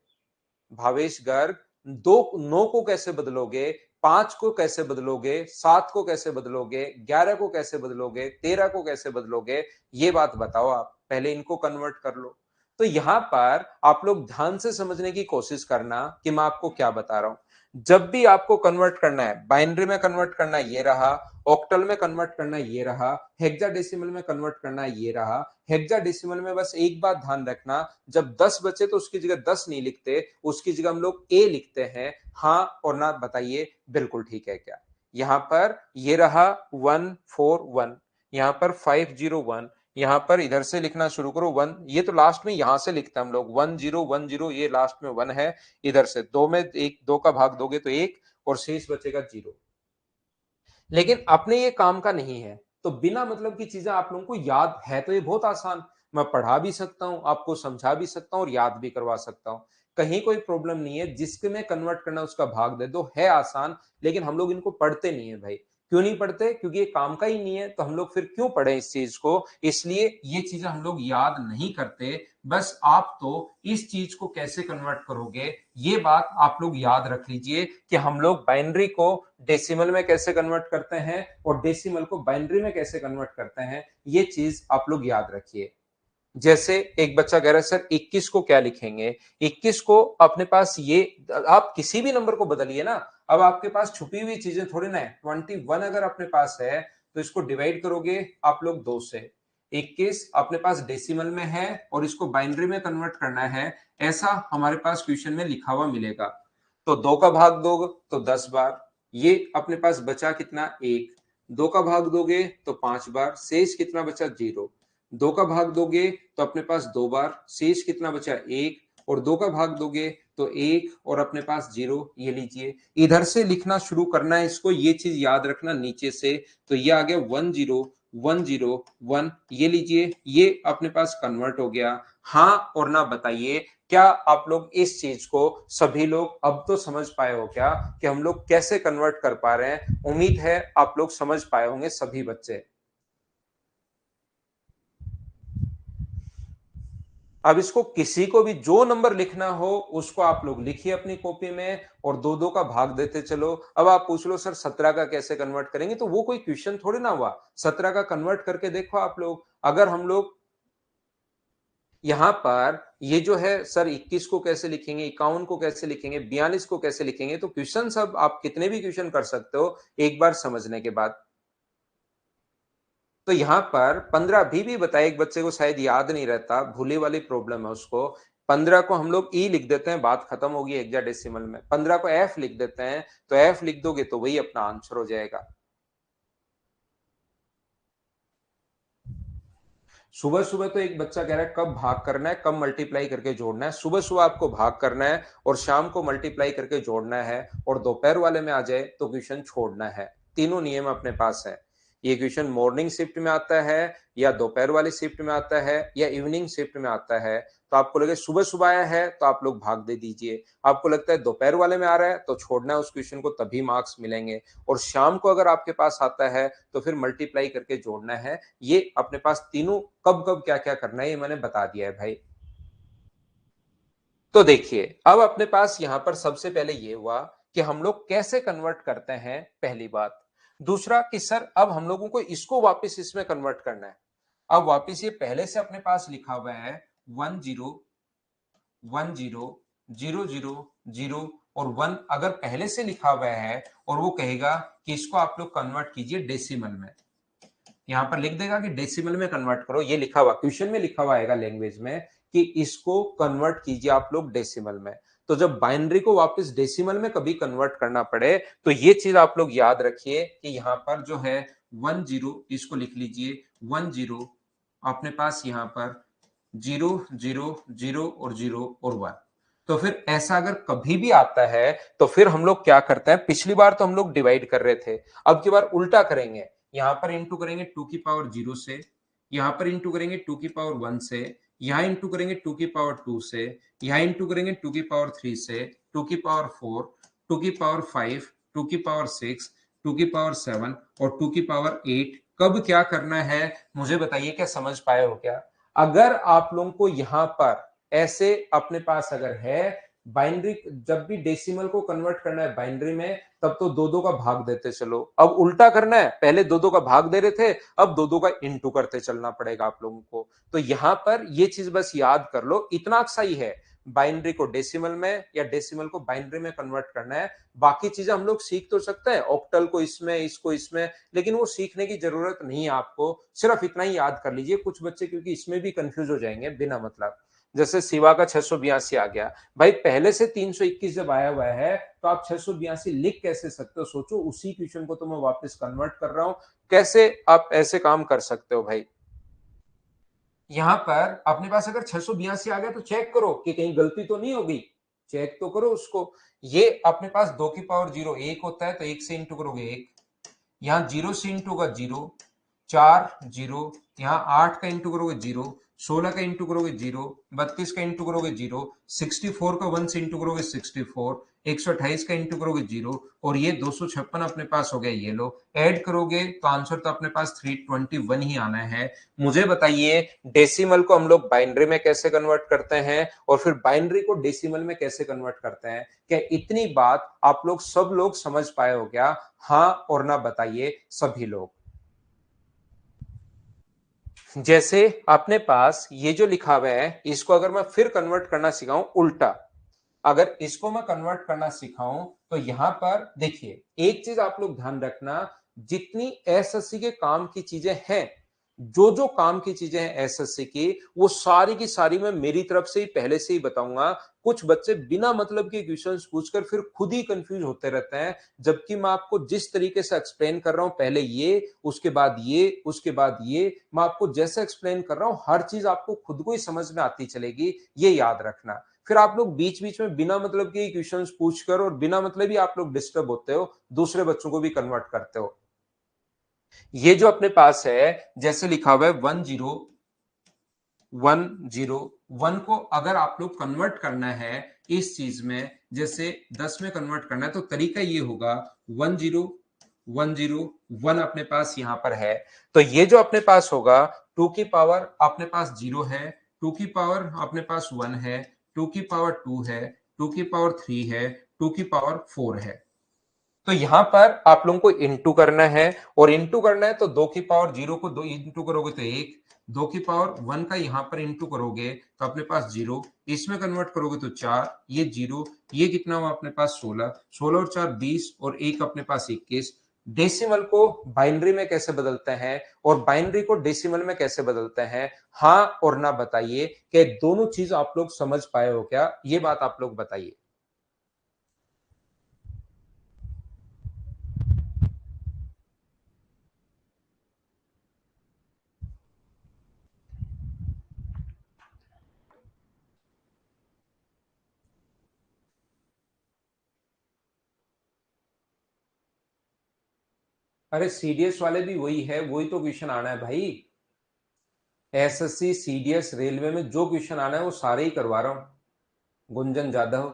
भावेश गर्ग, 9 को कैसे बदलोगे? 5 को कैसे बदलोगे, 7 को कैसे बदलोगे, 11 को कैसे बदलोगे, 13 को कैसे बदलोगे, ये बात बताओ आप, पहले इनको कन्वर्ट कर लो। तो यहां पर आप लोग ध्यान से समझने की कोशिश करना कि मैं आपको क्या बता रहा हूं। जब भी आपको कन्वर्ट करना है, बाइनरी में कन्वर्ट करना ये रहा, ऑक्टल में कन्वर्ट करना ये रहा, हेक्साडेसिमल में कन्वर्ट करना ये रहा। हेक्साडेसिमल में बस एक बात ध्यान रखना, जब 10 बचे तो उसकी जगह 10 नहीं लिखते, उसकी जगह हम लोग ए लिखते हैं। हाँ और ना बताइए बिल्कुल ठीक है क्या। यहां पर ये रहा 141, यहां पर 501, यहां पर इधर से लिखना शुरू करो 1, ये तो लास्ट में यहां से लिखते हैं हम लोग 1010, ये लास्ट में 1 है। इधर से 2 में एक 2 का भाग दोगे तो 1 और शेष बचेगा 0। लेकिन अपने ये काम का नहीं है, तो बिना मतलब की चीजें आप लोगों को याद है तो ये बहुत आसान, मैं पढ़ा भी सकता हूं, आपको समझा भी सकता हूं और याद भी करवा सकता हूं। कहीं कोई प्रॉब्लम नहीं है, जिसके में कन्वर्ट करना उसका भाग दे दो, है आसान। लेकिन हम लोग इनको पढ़ते नहीं है भाई। क्यों नहीं पढ़ते? क्योंकि ये काम का ही नहीं है, तो हम लोग फिर क्यों पढ़े इस चीज को। इसलिए ये चीजें हम लोग याद नहीं करते। बस आप तो इस चीज को कैसे कन्वर्ट करोगे, ये बात आप लोग याद रख लीजिए कि हम लोग बाइनरी को डेसिमल में कैसे कन्वर्ट करते हैं और डेसिमल को बाइनरी में कैसे कन्वर्ट करते हैं, ये चीज आप लोग याद रखिए। जैसे एक बच्चा कह रहा है सर 21 को क्या लिखेंगे। 21 को अपने पास ये, आप किसी भी नंबर को बदलिए ना। अब आपके पास छुपी हुई चीजें थोड़ी ना है। 21 अगर अपने पास है तो इसको डिवाइड करोगे आप लोग 2 से। 21 अपने पास डेसिमल में है और इसको बाइनरी में कन्वर्ट करना है, ऐसा हमारे पास क्वेश्चन में लिखा हुआ मिलेगा। तो 2 का भाग दोगे तो 10 बार, ये अपने पास बचा कितना 1। 2 का भाग दोगे तो 5 बार, शेष कितना बचा 0। 2 का भाग दोगे तो अपने पास 2 बार, शेष कितना बचा 1। और 2 का भाग दोगे तो 1 और अपने पास 0। ये लीजिए, इधर से लिखना शुरू करना है इसको, ये चीज याद रखना नीचे से। तो ये आ गया 1010 ये लीजिए, ये अपने पास कन्वर्ट हो गया। हाँ और ना बताइए, क्या आप लोग इस चीज को सभी लोग अब तो समझ पाए हो क्या कि हम लोग कैसे कन्वर्ट कर पा रहे हैं। उम्मीद है आप लोग समझ पाए होंगे सभी बच्चे। अब इसको किसी को भी जो नंबर लिखना हो उसको आप लोग लिखिए अपनी कॉपी में और 2-2 का भाग देते चलो। अब आप पूछ लो सर 17 का कैसे कन्वर्ट करेंगे, तो वो कोई क्वेश्चन थोड़ी ना हुआ। 17 का कन्वर्ट करके देखो आप लोग। अगर हम लोग यहां पर ये जो है सर 21 को कैसे लिखेंगे, 51 को कैसे लिखेंगे, 42 को कैसे लिखेंगे, तो क्वेश्चन सब आप कितने भी क्वेश्चन कर सकते हो एक बार समझने के बाद। तो यहाँ पर 15 भी बताया, एक बच्चे को शायद याद नहीं रहता, भूले वाली प्रॉब्लम है उसको। 15 को हम लोग ई लिख देते हैं, बात खत्म होगी हेक्साडेसिमल में। 15 को एफ लिख देते हैं, तो एफ लिख दोगे तो वही अपना आंसर हो जाएगा। सुबह सुबह तो एक बच्चा कह रहा है कब भाग करना है, कब मल्टीप्लाई करके जोड़ना है। सुबह सुबह आपको भाग करना है और शाम को मल्टीप्लाई करके जोड़ना है, और दोपहर वाले में आ जाए तो क्वेश्चन छोड़ना है। तीनों नियम अपने पास है। ये क्वेश्चन मॉर्निंग शिफ्ट में आता है, या दोपहर वाली शिफ्ट में आता है, या इवनिंग शिफ्ट में आता है। तो आपको लगे सुबह सुबह आया है तो आप लोग भाग दे दीजिए। आपको लगता है दोपहर वाले में आ रहा है तो छोड़ना है उस क्वेश्चन को, तभी मार्क्स मिलेंगे। और शाम को अगर आपके पास आता है तो फिर मल्टीप्लाई करके जोड़ना है। ये अपने पास तीनों कब कब क्या क्या करना है ये मैंने बता दिया है भाई। तो देखिए, अब अपने पास यहां पर सबसे पहले ये हुआ कि हम लोग कैसे कन्वर्ट करते हैं, पहली बात। दूसरा कि सर अब हम लोगों को इसको वापस इसमें कन्वर्ट करना है। अब वापस ये पहले से अपने पास लिखा हुआ है 10 10 0 0 और 1 अगर पहले से लिखा हुआ है, और वो कहेगा कि इसको आप लोग कन्वर्ट कीजिए डेसिमल में। यहां पर लिख देगा कि डेसिमल में कन्वर्ट करो, ये लिखा हुआ क्वेश्चन में लिखा हुआ आएगा लैंग्वेज में कि इसको कन्वर्ट कीजिए आप लोग डेसिमल में। तो जब बाइनरी को वापस डेसिमल में कभी कन्वर्ट करना पड़े तो ये चीज आप लोग याद रखिए कि यहां पर जो है 10 इसको लिख लीजिए 10 अपने पास यहां पर 0 0 0 और 0 और 1। तो फिर ऐसा अगर कभी भी आता है तो फिर हम लोग क्या करते हैं, पिछली बार तो हम लोग डिवाइड कर रहे थे, अब की बार उल्टा करेंगे। यहां पर इंटू करेंगे 2 की पावर 0 से, यहां पर इंटू करेंगे 2 की पावर 1 से, यहां इंटू करेंगे 2 की पावर 2 से, यहां इंटू करेंगे 2 की पावर 3 से, 2 की पावर 4, 2 की पावर 5, 2 की पावर 6, 2 की पावर 7 और 2 की पावर 8। कब क्या करना है मुझे बताइए, क्या समझ पाए हो क्या। अगर आप लोगों को यहां पर ऐसे अपने पास अगर है बाइनरी जब भी डेसिमल को कन्वर्ट करना है बाइनरी में, तब तो दो दो का भाग देते चलो। अब उल्टा करना है, पहले दो दो का भाग दे रहे थे, अब दो दो का इंटू करते चलना पड़ेगा आप लोगों को। तो यहां पर ये चीज बस याद कर लो, इतना सही है, बाइनरी को डेसिमल में या डेसिमल को बाइनरी में कन्वर्ट करना है। बाकी चीजें हम लोग सीख तो सकते हैं, ऑक्टल को इसमें, इसको इसमें, लेकिन वो सीखने की जरूरत नहीं है आपको। सिर्फ इतना ही याद कर लीजिए। कुछ बच्चे क्योंकि इसमें भी कंफ्यूज हो जाएंगे बिना मतलब, जैसे सिवा का 682 आ गया, भाई पहले से 321 जब आया हुआ है तो आप 682 लिख कैसे सकते हो? सोचो, उसी क्वेश्चन को तो मैं वापस कन्वर्ट कर रहा हूं, कैसे आप ऐसे काम कर सकते हो भाई? यहां पर अपने पास अगर 682 आ गया तो चेक करो कि कहीं गलती तो नहीं होगी, चेक तो करो उसको। ये अपने पास 2 की पावर 0 एक होता है, तो एक से इंटू करोगे एक, यहाँ 0 से इंटू का 0, 4 0, यहाँ 8 का इंटू करोगे 0, 16 का इंटू करोगे 0, 32 का इंटू करोगे 0, 64 का 1 से इंटू करोगे 64, 128 का इंटू करोगे 0, और ये 256 अपने पास हो गया। ये लो ऐड करोगे तो आंसर तो अपने पास 321 ही आना है। मुझे बताइए, डेसिमल को हम लोग बाइनरी में कैसे कन्वर्ट करते हैं और फिर बाइनरी को डेसिमल में कैसे कन्वर्ट करते हैं? क्या इतनी बात आप लोग सब लोग समझ पाए हो क्या? हाँ और ना बताइए सभी लोग। जैसे अपने पास ये जो लिखा हुआ है, इसको अगर मैं फिर कन्वर्ट करना सिखाऊं उल्टा, अगर इसको मैं कन्वर्ट करना सिखाऊं तो यहां पर देखिए, एक चीज आप लोग ध्यान रखना, जितनी एसएससी के काम की चीजें हैं, जो जो काम की चीजें हैं एसएससी की, वो सारी की सारी मैं मेरी तरफ से ही पहले से ही बताऊंगा। कुछ बच्चे बिना मतलब के क्वेश्चंस पूछकर फिर खुद ही कंफ्यूज होते रहते हैं, जबकि मैं आपको जिस तरीके से एक्सप्लेन कर रहा हूं, पहले ये, उसके बाद ये, उसके बाद ये, मैं आपको जैसे एक्सप्लेन कर रहा हूं हर चीज आपको खुद को ही समझ में आती चलेगी, ये याद रखना। फिर आप लोग बीच बीच में बिना मतलब के क्वेश्चंस पूछकर और बिना मतलब ही आप लोग डिस्टर्ब होते हो, दूसरे बच्चों को भी कन्वर्ट करते हो। ये जो अपने पास है, जैसे लिखा हुआ है 10 को अगर आप लोग कन्वर्ट करना है इस चीज में, जैसे 10 में कन्वर्ट करना है, तो तरीका ये होगा 10 अपने पास यहां पर है, तो ये जो अपने पास होगा 2 की पावर अपने पास 0 है, 2 की पावर अपने पास 1 है, 2 की पावर 2 है, 2 की पावर 3 है, 2 की पावर 4 है। तो यहां पर आप लोगों को इंटू करना है, और इंटू करना है तो 2 की पावर 0 को 2 इंटू करोगे तो 1, 2 की पावर 1 का यहां पर इंटू करोगे तो अपने पास 0, इसमें कन्वर्ट करोगे तो 4, ये 0, ये कितना हुआ अपने पास 16, 16 और 4 20, और 1 अपने पास 21। डेसिमल को बाइनरी में कैसे बदलते हैं और बाइनरी को डेसिमल में कैसे बदलते हैं? हाँ और ना बताइए, कि दोनों चीज आप लोग समझ पाए हो क्या? ये बात आप लोग बताइए। अरे सीडीएस वाले भी वही है, वही तो क्वेश्चन आना है भाई। एसएससी सीडीएस रेलवे में जो क्वेश्चन आना है वो सारे ही करवा रहा हूं, गुंजन जाधव।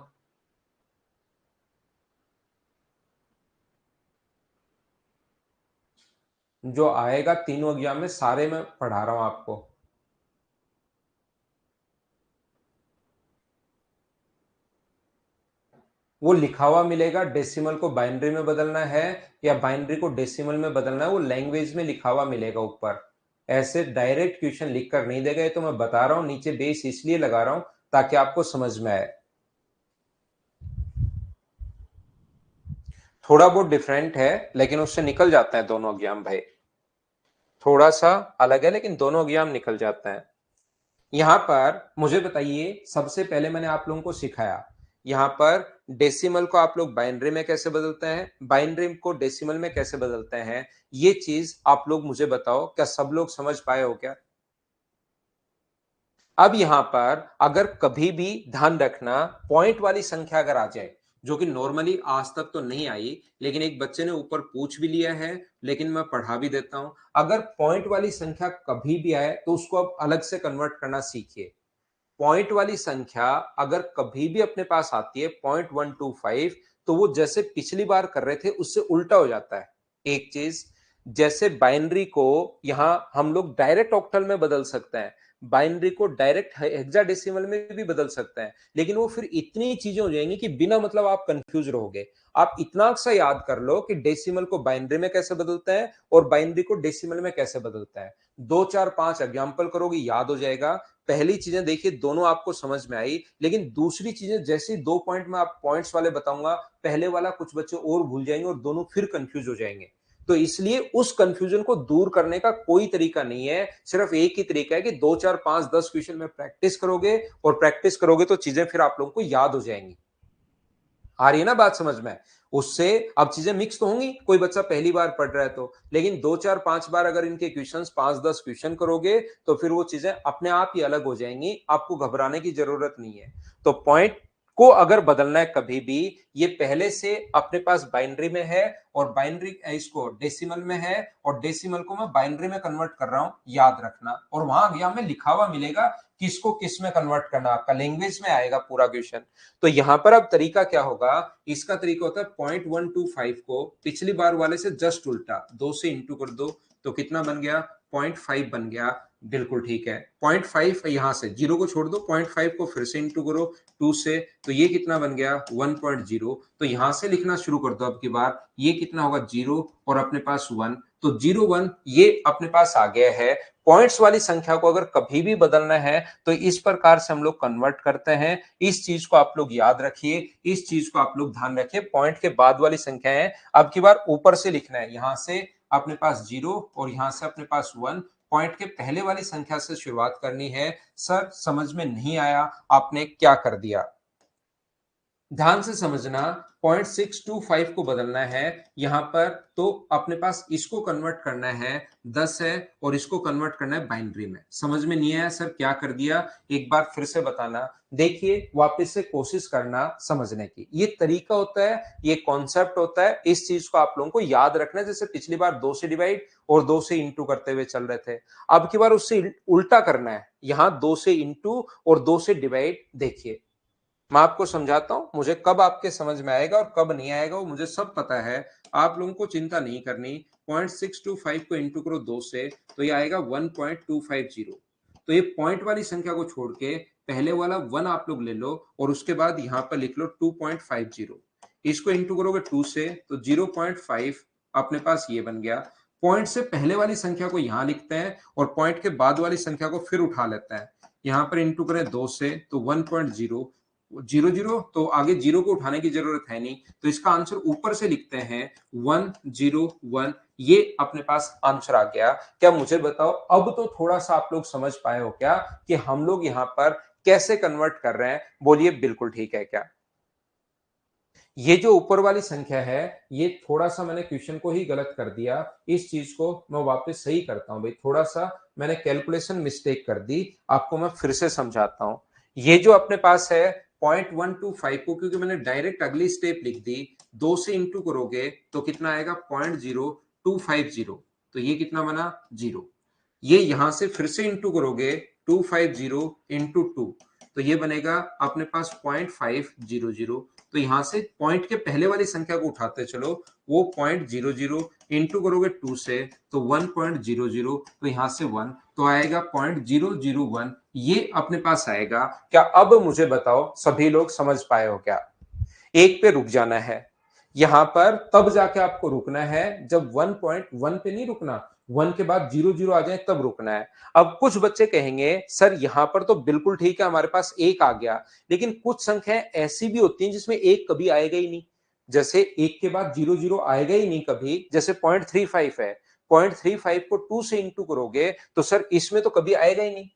जो आएगा तीनों एग्जाम में सारे मैं पढ़ा रहा हूं आपको। वो लिखा हुआ मिलेगा, डेसिमल को बाइनरी में बदलना है या बाइनरी को डेसिमल में बदलना है, वो लैंग्वेज में लिखा हुआ मिलेगा ऊपर। ऐसे डायरेक्ट क्वेश्चन लिख कर नहीं देगा, ये तो मैं बता रहा हूं, नीचे बेस इसलिए लगा रहा हूं ताकि आपको समझ में आए। थोड़ा बहुत डिफरेंट है, लेकिन उससे निकल जाता है दोनों एग्जाम भाई। थोड़ा सा अलग है लेकिन दोनों एग्जाम निकल जाते हैं। यहां पर मुझे बताइए, सबसे पहले मैंने आप लोगों को सिखाया यहां पर डेसिमल को आप लोग बाइनरी में कैसे बदलते हैं, बाइनरी को डेसिमल में कैसे बदलते हैं, ये चीज आप लोग मुझे बताओ, क्या सब लोग समझ पाए हो क्या? अब यहां पर अगर कभी भी ध्यान रखना, पॉइंट वाली संख्या अगर आ जाए, जो कि नॉर्मली आज तक तो नहीं आई, लेकिन एक बच्चे ने ऊपर पूछ भी लिया है, लेकिन मैं पढ़ा भी देता हूं, अगर पॉइंट वाली संख्या कभी भी आए तो उसको अब अलग से कन्वर्ट करना सीखिए। पॉइंट वाली संख्या अगर कभी भी अपने पास आती है 0.125, तो वो जैसे पिछली बार कर रहे थे उससे उल्टा हो जाता है। एक चीज, जैसे बाइनरी को यहां हम लोग डायरेक्ट ऑक्टल में बदल सकते हैं, बाइनरी को डायरेक्ट हेक्साडेसिमल में भी बदल सकते हैं, लेकिन वो फिर इतनी चीजें हो जाएंगी कि बिना मतलब आप कंफ्यूज रहोगे। आप इतना सा याद कर लो कि डेसिमल को बाइनरी में कैसे बदलते हैं और बाइनरी को डेसिमल में कैसे बदलता है। 2 4 5 एग्जाम्पल करोगे, याद हो जाएगा। पहली चीजें देखिए दोनों आपको समझ में आई, लेकिन दूसरी चीजें जैसे 2 पॉइंट में आप पॉइंट्स वाले बताऊंगा, पहले वाला कुछ बच्चे और भूल जाएंगे और दोनों फिर कंफ्यूज हो जाएंगे। तो इसलिए उस कंफ्यूजन को दूर करने का कोई तरीका नहीं है, सिर्फ एक ही तरीका है कि 2 4 5 10 क्वेश्चन में प्रैक्टिस करोगे, और प्रैक्टिस करोगे तो चीजें फिर आप लोगों को याद हो जाएंगी। आ रही है ना बात समझ में? उससे अब चीजें मिक्स तो होंगी, कोई बच्चा पहली बार पढ़ रहा है तो, लेकिन 2 4 5 बार अगर इनके क्वेश्चंस 5 10 क्वेश्चन करोगे तो फिर वो चीजें अपने आप ही अलग हो जाएंगी, आपको घबराने की जरूरत नहीं है। तो पॉइंट को अगर बदलना है कभी भी, ये पहले से अपने पास बाइनरी में है और बाइनरी इसको डेसिमल में है, और डेसिमल को मैं बाइनरी में कन्वर्ट कर रहा हूं, याद रखना। और वहां गया हमें लिखा हुआ मिलेगा किसको किस में कन्वर्ट करना, आपका लैंग्वेज में आएगा पूरा क्वेश्चन। तो यहां पर अब तरीका क्या होगा, इसका तरीका होता है 0.125 को पिछली बार वाले से जस्ट उल्टा 2 से इंटू कर दो, तो कितना बन गया, 0.5 बन गया। बिल्कुल ठीक है, 0.5 यहां से जीरो को छोड़ दो, 0.5 को फिर से इंटू करो 2 से, तो ये कितना बन गया 1.0। तो यहां से लिखना शुरू कर दो अब की बार, ये कितना होगा 0 और अपने पास 1, तो 0 1 ये अपने पास आ गया है। पॉइंट्स वाली संख्या को अगर कभी भी बदलना है तो इस प्रकार से हम लोग कन्वर्ट करते हैं। इस चीज को आप लोग याद रखिए, इस चीज को आप लोग ध्यान रखिए। पॉइंट के बाद वाली संख्या है अब की बार ऊपर से लिखना है, यहां से अपने पास 0 और यहां से अपने पास 1। पॉइंट के पहले वाली संख्या से शुरुआत करनी है। सर समझ में नहीं आया, आपने क्या कर दिया? ध्यान से समझना, 0.625 को बदलना है यहां पर, तो अपने पास इसको कन्वर्ट करना है 10 है, और इसको कन्वर्ट करना है बाइनरी में। समझ में नहीं आया सर क्या कर दिया, एक बार फिर से बताना। देखिए वापस से कोशिश करना समझने की, ये तरीका होता है, ये कॉन्सेप्ट होता है, इस चीज को आप लोगों को याद रखना है। जैसे पिछली बार 2 से डिवाइड और 2 से इंटू करते हुए चल रहे थे, अब की बार उससे उल्टा करना है, यहां 2 से इंटू और 2 से डिवाइड। देखिए मैं आपको समझाता हूं, मुझे कब आपके समझ में आएगा और कब नहीं आएगा वो मुझे सब पता है, आप लोगों को चिंता नहीं करनी। 0.625 को इंटू करो 2 से, तो ये आएगा 1.250। तो ये पॉइंट वाली संख्या को छोड़ के पहले वाला 1 आप लोग ले लो और उसके बाद यहां पर लिख लो 2.50। इसको इंटू करोगे 2 से तो 0.5 अपने पास ये बन गया। पॉइंट से पहले वाली संख्या को यहां लिखते हैं और पॉइंट के बाद वाली संख्या को फिर उठा लेते हैं, यहां पर इंटू करें 2 से तो 1.0। 0 0 तो आगे जीरो को उठाने की जरूरत है नहीं, तो इसका आंसर ऊपर से लिखते हैं 101। ये अपने पास आंसर आ गया। क्या मुझे बताओ, अब तो थोड़ा सा आप लोग समझ पाए हो क्या कि हम लोग यहां पर कैसे कन्वर्ट कर रहे हैं? बोलिए बिल्कुल ठीक है क्या? ये जो ऊपर वाली संख्या है, ये थोड़ा सा मैंने क्वेश्चन को ही गलत कर दिया, इस चीज को मैं वापस सही करता हूं भाई, थोड़ा सा मैंने कैलकुलेशन मिस्टेक कर दी, आपको मैं फिर से समझाता हूं। ये जो अपने पास है 0.125 को, क्योंकि मैंने डायरेक्ट अगली स्टेप लिख दी, 2 से इंटू करोगे तो कितना आएगा 0.0250, तो ये कितना बना 0। ये यहां से फिर से इंटू करोगे 250 इंटू 2, तो ये बनेगा अपने पास 0.500। तो यहां से पॉइंट के पहले वाली संख्या को उठाते चलो, वो 0.00 इंटू करोगे 2 से तो 1.00, तो यहां से 1, तो आएगा 0.001। ये अपने पास आएगा। क्या अब मुझे बताओ सभी लोग समझ पाए हो क्या? एक पे रुक जाना है यहां पर, तब जाके आपको रुकना है, जब 1.1 पे नहीं रुकना, 1 के बाद 0 0 आ जाए तब रुकना है। अब कुछ बच्चे कहेंगे सर यहां पर तो बिल्कुल ठीक है, हमारे पास एक आ गया, लेकिन कुछ संख्याएं ऐसी भी होती हैं जिसमें एक कभी आएगा ही नहीं। जैसे एक के बाद 0 0 आएगा ही नहीं कभी, जैसे 0.35 है, 0.35 को 2 से इंटू करोगे तो सर इसमें तो कभी आएगा ही नहीं।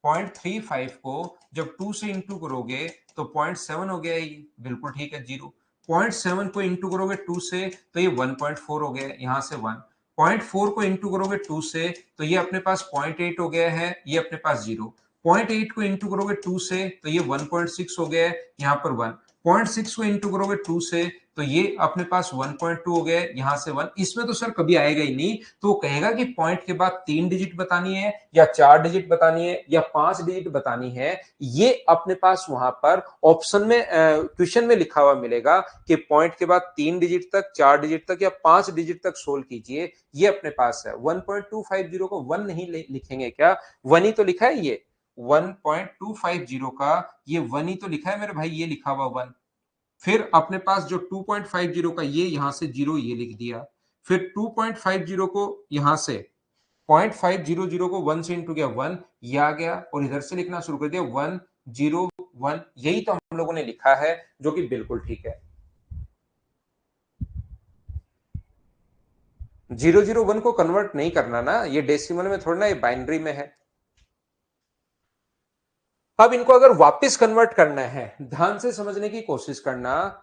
0.35 को जब 2 से इंटू करोगे तो 0.7 हो गया, ये बिल्कुल ठीक है 0। 0.7 को इंटू करोगे 2 से तो ये 1.4 हो गया, यहां से 1। 0.4 को इंटू करोगे 2 से तो ये अपने पास 0.8 हो गया है, ये अपने पास 0। 0.8 को इंटू करोगे 2 से तो ये 1.6 हो गया है, यहाँ पर 1। 0.6 को इंटू करोगे 2 से तो ये अपने पास 1.2 हो गया, यहां से 1। इसमें तो सर कभी आएगा ही नहीं, तो वो कहेगा कि पॉइंट के बाद 3 डिजिट बतानी है या 4 डिजिट बतानी है या 5 डिजिट बतानी है। ये अपने पास वहां पर ऑप्शन में क्वेश्चन में लिखा हुआ मिलेगा कि पॉइंट के बाद 3 डिजिट तक, 4 डिजिट तक या 5 डिजिट तक सोल्व कीजिए। ये अपने पास है। 1.250 को 1 नहीं लिखेंगे क्या? 1 ही तो लिखा है ये 1.250 का, ये 1 ही तो लिखा है मेरे भाई, ये लिखा हुआ 1। फिर अपने पास जो 2.50 का ये यहां से 0 ये लिख दिया। फिर 2.50 को यहां से 0.500 को 1 से इंटू किया 1, ये आ गया और इधर से लिखना शुरू कर दिया 101। यही तो हम लोगों ने लिखा है, जो कि बिल्कुल ठीक है। 001 को कन्वर्ट नहीं करना ना, ये डेसिमल में थोड़ा ना, ये बाइनरी में है। अब इनको अगर वापस कन्वर्ट करना है, ध्यान से समझने की कोशिश करना।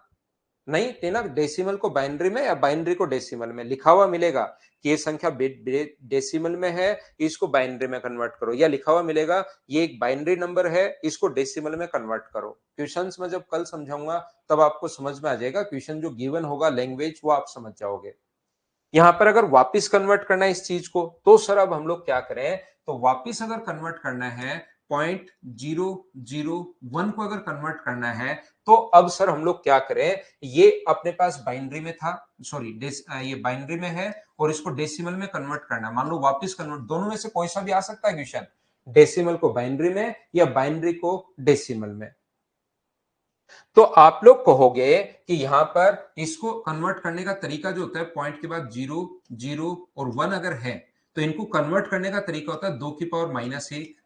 नहीं तेना डेसिमल को बाइनरी में या बाइनरी को डेसिमल में लिखा हुआ मिलेगा कि ये संख्या डेसिमल में है, इसको बाइनरी में कन्वर्ट करो, या लिखा हुआ मिलेगा ये एक बाइनरी नंबर है, इसको डेसिमल में कन्वर्ट करो। क्वेश्चंस में जब कल समझाऊंगा तब आपको समझ में आ जाएगा। क्वेश्चन जो गिवन होगा लैंग्वेज, वो आप समझ जाओगे। यहां पर अगर वापस कन्वर्ट करना है इस चीज को, तो सर अब हम लोग क्या करें? तो वापस अगर कन्वर्ट करना है 0.001 को अगर कन्वर्ट करना है, तो अब सर हम लोग क्या करें? ये अपने पास बाइनरी में था, सॉरी ये बाइनरी में है और इसको डेसिमल में कन्वर्ट करना है। मान लो वापस कन्वर्ट, दोनों में से कोई सा भी आ सकता है क्वेश्चन, डेसिमल को बाइनरी में या बाइनरी को डेसिमल में। तो आप लोग कहोगे कि यहां पर इसको कन्वर्ट करने का तरीका जो होता है, पॉइंट के बाद 0, 0 और 1 अगर है, तो इनको कन्वर्ट करने का तरीका होता है 2 की पावर -1,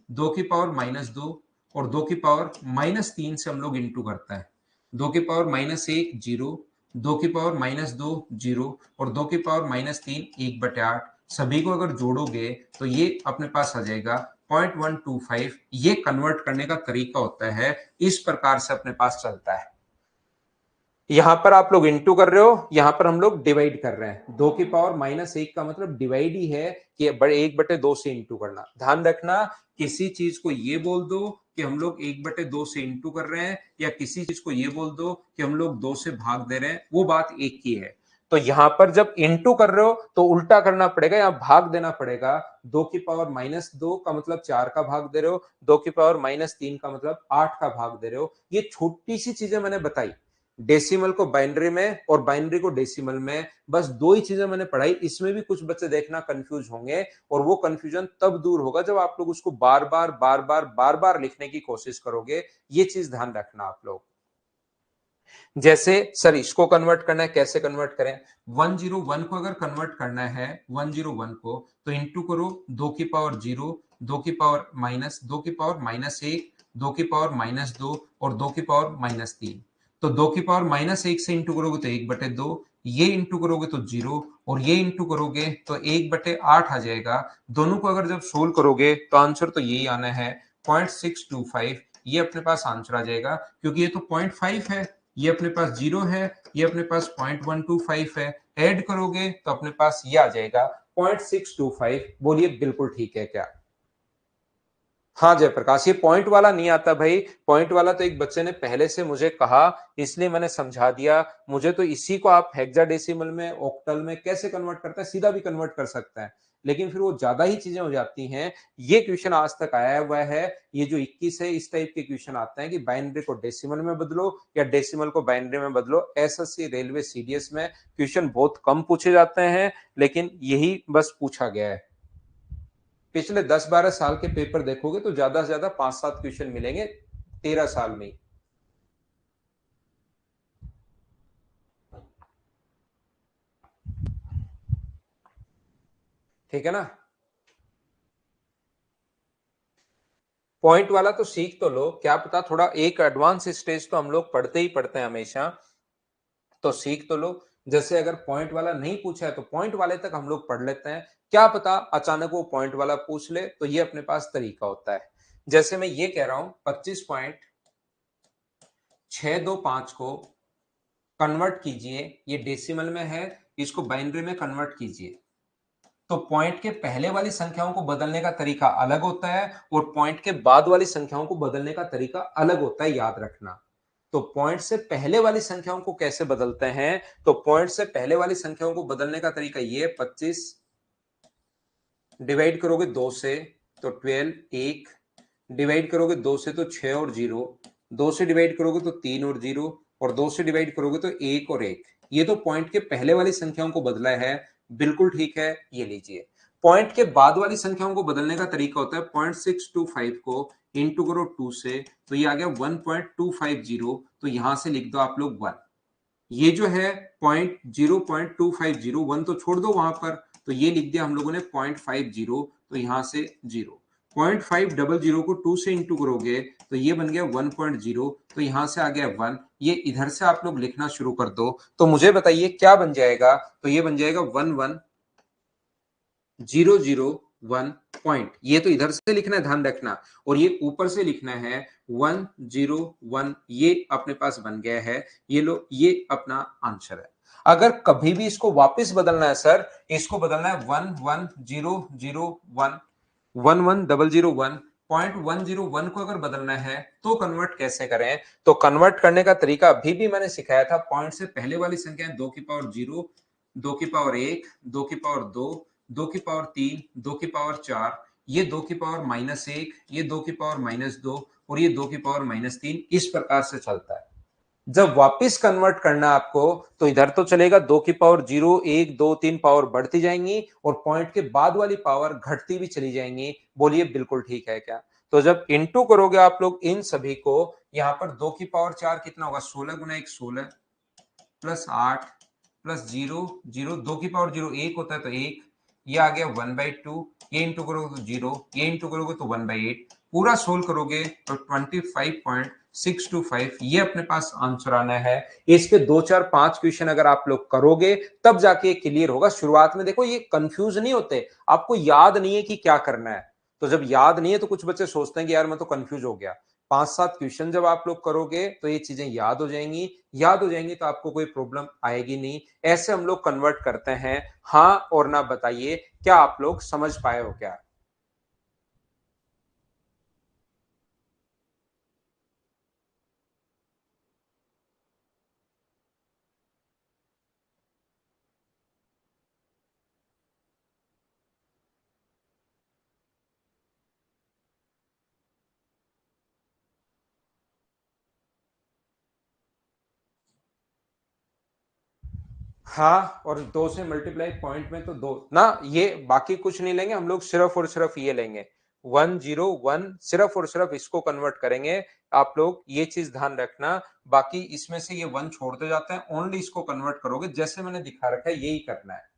2 की पावर -2 और 2 की पावर -3 से हम लोग इंटू करता है। 2 की पावर -1 0, 2 की पावर -2 0 और 2 की पावर -3 1/8। सभी को अगर जोड़ोगे तो ये अपने पास आ जाएगा 0.125। ये कन्वर्ट करने का तरीका होता है, इस प्रकार से अपने पास चलता है। यहां पर आप लोग इंटू कर रहे हो, यहां पर हम लोग डिवाइड कर रहे हैं। 2 की पावर -1 का मतलब डिवाइड ही है कि 1/2 से इंटू करना। ध्यान रखना, किसी चीज को ये बोल दो कि हम लोग 1/2 से इंटू कर रहे हैं, या किसी चीज को ये बोल दो कि हम लोग 2 से भाग दे रहे हैं, वो बात एक ही है। तो यहां पर जब इंटू कर रहे हो तो उल्टा करना पड़ेगा, यहां भाग देना पड़ेगा। 2 की पावर -2 का मतलब 4 का भाग दे रहे हो, 2 की पावर -3 का मतलब 8 का भाग दे रहे हो। ये छोटी सी चीजें मैंने बताई, डेसिमल को बाइनरी में और बाइनरी को डेसिमल में, बस दो ही चीजें मैंने पढ़ाई। इसमें भी कुछ बच्चे देखना कंफ्यूज होंगे, और वो कंफ्यूजन तब दूर होगा जब आप लोग उसको बार बार बार बार बार बार लिखने की कोशिश करोगे। ये चीज ध्यान रखना आप लोग। जैसे सर इसको कन्वर्ट करना है, कैसे कन्वर्ट करें? 101 को अगर कन्वर्ट करना है 101 को, तो इंटू करो 2 की पावर 0, 2 की पावर -2 की पावर -1, 2 की पावर -2 और 2 की पावर -3। तो 2 की पावर -1 से इंटू करोगे तो 1/2, ये इंटू करोगे तो 0 और ये इंटू करोगे तो 1/8 आ जाएगा। दोनों को अगर जब सोल्व करोगे तो आंसर तो यही आना है 0.625। ये अपने पास आंसर आ जाएगा, क्योंकि ये तो 0.5 है, ये अपने पास 0 है, ये अपने पास 0.125 है। ऐड करोगे तो अपने पास ये आ जाएगा 0.625। बोलिए बिल्कुल ठीक है क्या? हाँ जयप्रकाश, ये पॉइंट वाला नहीं आता भाई। पॉइंट वाला तो एक बच्चे ने पहले से मुझे कहा, इसलिए मैंने समझा दिया। मुझे तो इसी को आप हेक्साडेसिमल में, ऑक्टल में कैसे कन्वर्ट करता है, सीधा भी कन्वर्ट कर सकता है, लेकिन फिर वो ज्यादा ही चीजें हो जाती हैं। ये क्वेश्चन आज तक आया हुआ है, ये जो 21 है, इस टाइप के क्वेश्चन आते हैं कि बाइनरी को डेसिमल में बदलो या डेसिमल को बाइनरी में बदलो। एसएससी, रेलवे, सीडीएस में क्वेश्चन बहुत कम पूछे जाते हैं, लेकिन यही बस पूछा गया है। पिछले 10-12 साल के पेपर देखोगे तो ज्यादा से ज्यादा 5-7 क्वेश्चन मिलेंगे 13 साल में। ठीक है ना? पॉइंट वाला तो सीख तो लो, क्या पता थोड़ा एक एडवांस स्टेज तो हम लोग पढ़ते ही पढ़ते हैं हमेशा, तो सीख तो लो। जैसे अगर पॉइंट वाला नहीं पूछा है तो पॉइंट वाले तक हम लोग पढ़ लेते हैं, क्या पता अचानक वो पॉइंट वाला पूछ ले, तो ये अपने पास तरीका होता है। जैसे मैं ये कह रहा हूं 25.625 को कन्वर्ट कीजिए, ये डेसिमल में है, इसको बाइनरी में कन्वर्ट कीजिए। तो पॉइंट के पहले वाली संख्याओं को बदलने का तरीका अलग होता है और पॉइंट के बाद वाली संख्याओं को बदलने का तरीका अलग होता है, याद रखना। तो पॉइंट से पहले वाली संख्याओं को कैसे बदलते हैं? तो पॉइंट से पहले वाली संख्याओं को बदलने का तरीका ये, 25 डिवाइड करोगे 2 से तो 12, 1 डिवाइड करोगे 2 से तो 6 और 0, 2 से डिवाइड करोगे तो 3 और 0, और 2 से डिवाइड करोगे तो 1 और 1। ये तो पॉइंट के पहले वाली संख्याओं को बदला है, बिल्कुल ठीक है, ये लीजिए। पॉइंट के बाद वाली संख्याओं को बदलने का तरीका होता है 0.625 को इंटू करो 2 से, तो ये आ गया 1.250, तो यहां से लिख दो आप लोग 1। ये जो है पॉइंट 0.250, 1 तो छोड़ दो वहां पर, तो ये लिख दिया हम लोगों ने 0.50, तो यहां से 0। 0.500 को 2 से इंटू करोगे तो ये बन गया 1.0, तो यहां से आ गया 1। ये इधर से आप लोग लिखना शुरू कर दो, तो मुझे बताइए क्या बन जाएगा? तो ये बन जाएगा 11001 पॉइंट। ये तो इधर से लिखना है, ध्यान रखना, और ये ऊपर से लिखना है 101। ये अपने पास बन गया है, ये लो, ये अपना आंसर है। अगर कभी भी इसको वापस बदलना है सर, इसको बदलना है 11001, 11001, 0.101 को अगर बदलना है तो कन्वर्ट कैसे करें? तो कन्वर्ट करने का तरीका अभी भी मैंने सिखाया था। पॉइंट से पहले वाली संख्या 2 की पावर 0, 2 की पावर 1, 2 की पावर 2, 2 की पावर 3, 2 की पावर 4, ये 2 की पावर -1, ये 2 की पावर -2, और ये 2 की पावर -3। इस प्रकार से चलता है। जब वापस कन्वर्ट करना आपको, तो इधर तो चलेगा 2 की पावर 0, 1, 2, 3 पावर बढ़ती जाएंगी, और पॉइंट के बाद वाली पावर घटती भी चली जाएंगी। बोलिए बिल्कुल ठीक है क्या? तो जब इंटू करोगे आप लोग इन सभी को, यहां पर 2 की पावर 4 कितना होगा? 16 गुना 1 16, प्लस 8 प्लस 0 0, 2 की पावर 0 1 होता है तो 1, ये आ गया 1/2, ये इंटू करोगे तो 0, ये इंटू करोगे तो 1/8, पूरा सोल्व करोगे तो 25.625, ये अपने पास आंसर आना है। इसके 2 4 5 क्वेश्चन अगर आप लोग करोगे तब जाके क्लियर होगा। शुरुआत में देखो ये कंफ्यूज नहीं होते, आपको याद नहीं है कि क्या करना है, तो जब याद नहीं है तो कुछ बच्चे सोचते हैं कि यार मैं तो कंफ्यूज हो गया। 5 7 क्वेश्चन जब आप लोग करोगे तो ये चीजें याद हो जाएंगी, याद हो जाएंगी तो आपको कोई प्रॉब्लम आएगी नहीं। ऐसे हम लोग कन्वर्ट करते हैं। हाँ और ना बताइए, क्या आप लोग समझ पाए हो क्या? हाँ, और 2 से मल्टीप्लाई पॉइंट में तो 2 ना, ये बाकी कुछ नहीं लेंगे हम लोग, सिर्फ और सिर्फ ये लेंगे 101, सिर्फ और सिर्फ इसको कन्वर्ट करेंगे। आप लोग ये चीज ध्यान रखना, बाकी इसमें से ये 1 छोड़ते जाते हैं, ओनली इसको कन्वर्ट करोगे जैसे मैंने दिखा रखा है, यही करना है।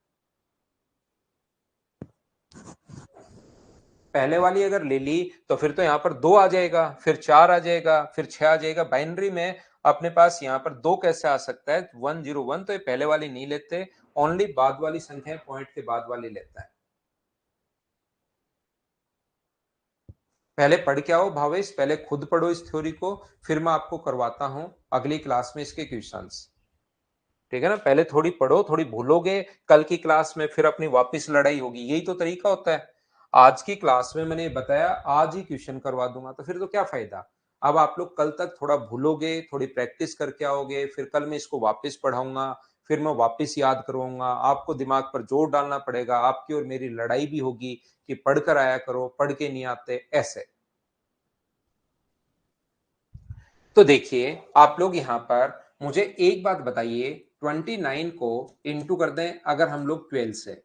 पहले वाली अगर ले ली तो फिर तो यहाँ पर 2 आ जाएगा, फिर 4 आ जाएगा, फिर 6 आ जाएगा। बाइनरी में अपने पास यहाँ पर 2 कैसे आ सकता है? 101, तो ये पहले वाली नहीं लेते, ओनली बाद वाली संख्या पॉइंट के बाद वाली लेता है। पहले पढ़ के आओ भावेश, पहले खुद पढ़ो इस थ्योरी को, फिर मैं आपको करवाता हूं अगली क्लास में इसके क्वेश्चंस। ठीक है ना? पहले थोड़ी पढ़ो, थोड़ी भूलोगे, कल की क्लास में फिर अपनी वापस लड़ाई होगी। यही तो तरीका होता है। आज की क्लास में मैंने बताया आज ही क्वेश्चन करवा दूंगा, तो फिर तो क्या फायदा? अब आप लोग कल तक थोड़ा भूलोगे, थोड़ी प्रैक्टिस करके आओगे, फिर कल मैं इसको वापस पढ़ाऊंगा, फिर मैं वापस याद करवाऊंगा। आपको दिमाग पर जोर डालना पड़ेगा, आपकी और मेरी लड़ाई भी होगी कि पढ़कर आया करो, पढ़ के नहीं आते ऐसे। तो देखिए आप लोग यहाँ पर मुझे एक बात बताइए, 29 को इंटू कर दें अगर हम लोग 12 से,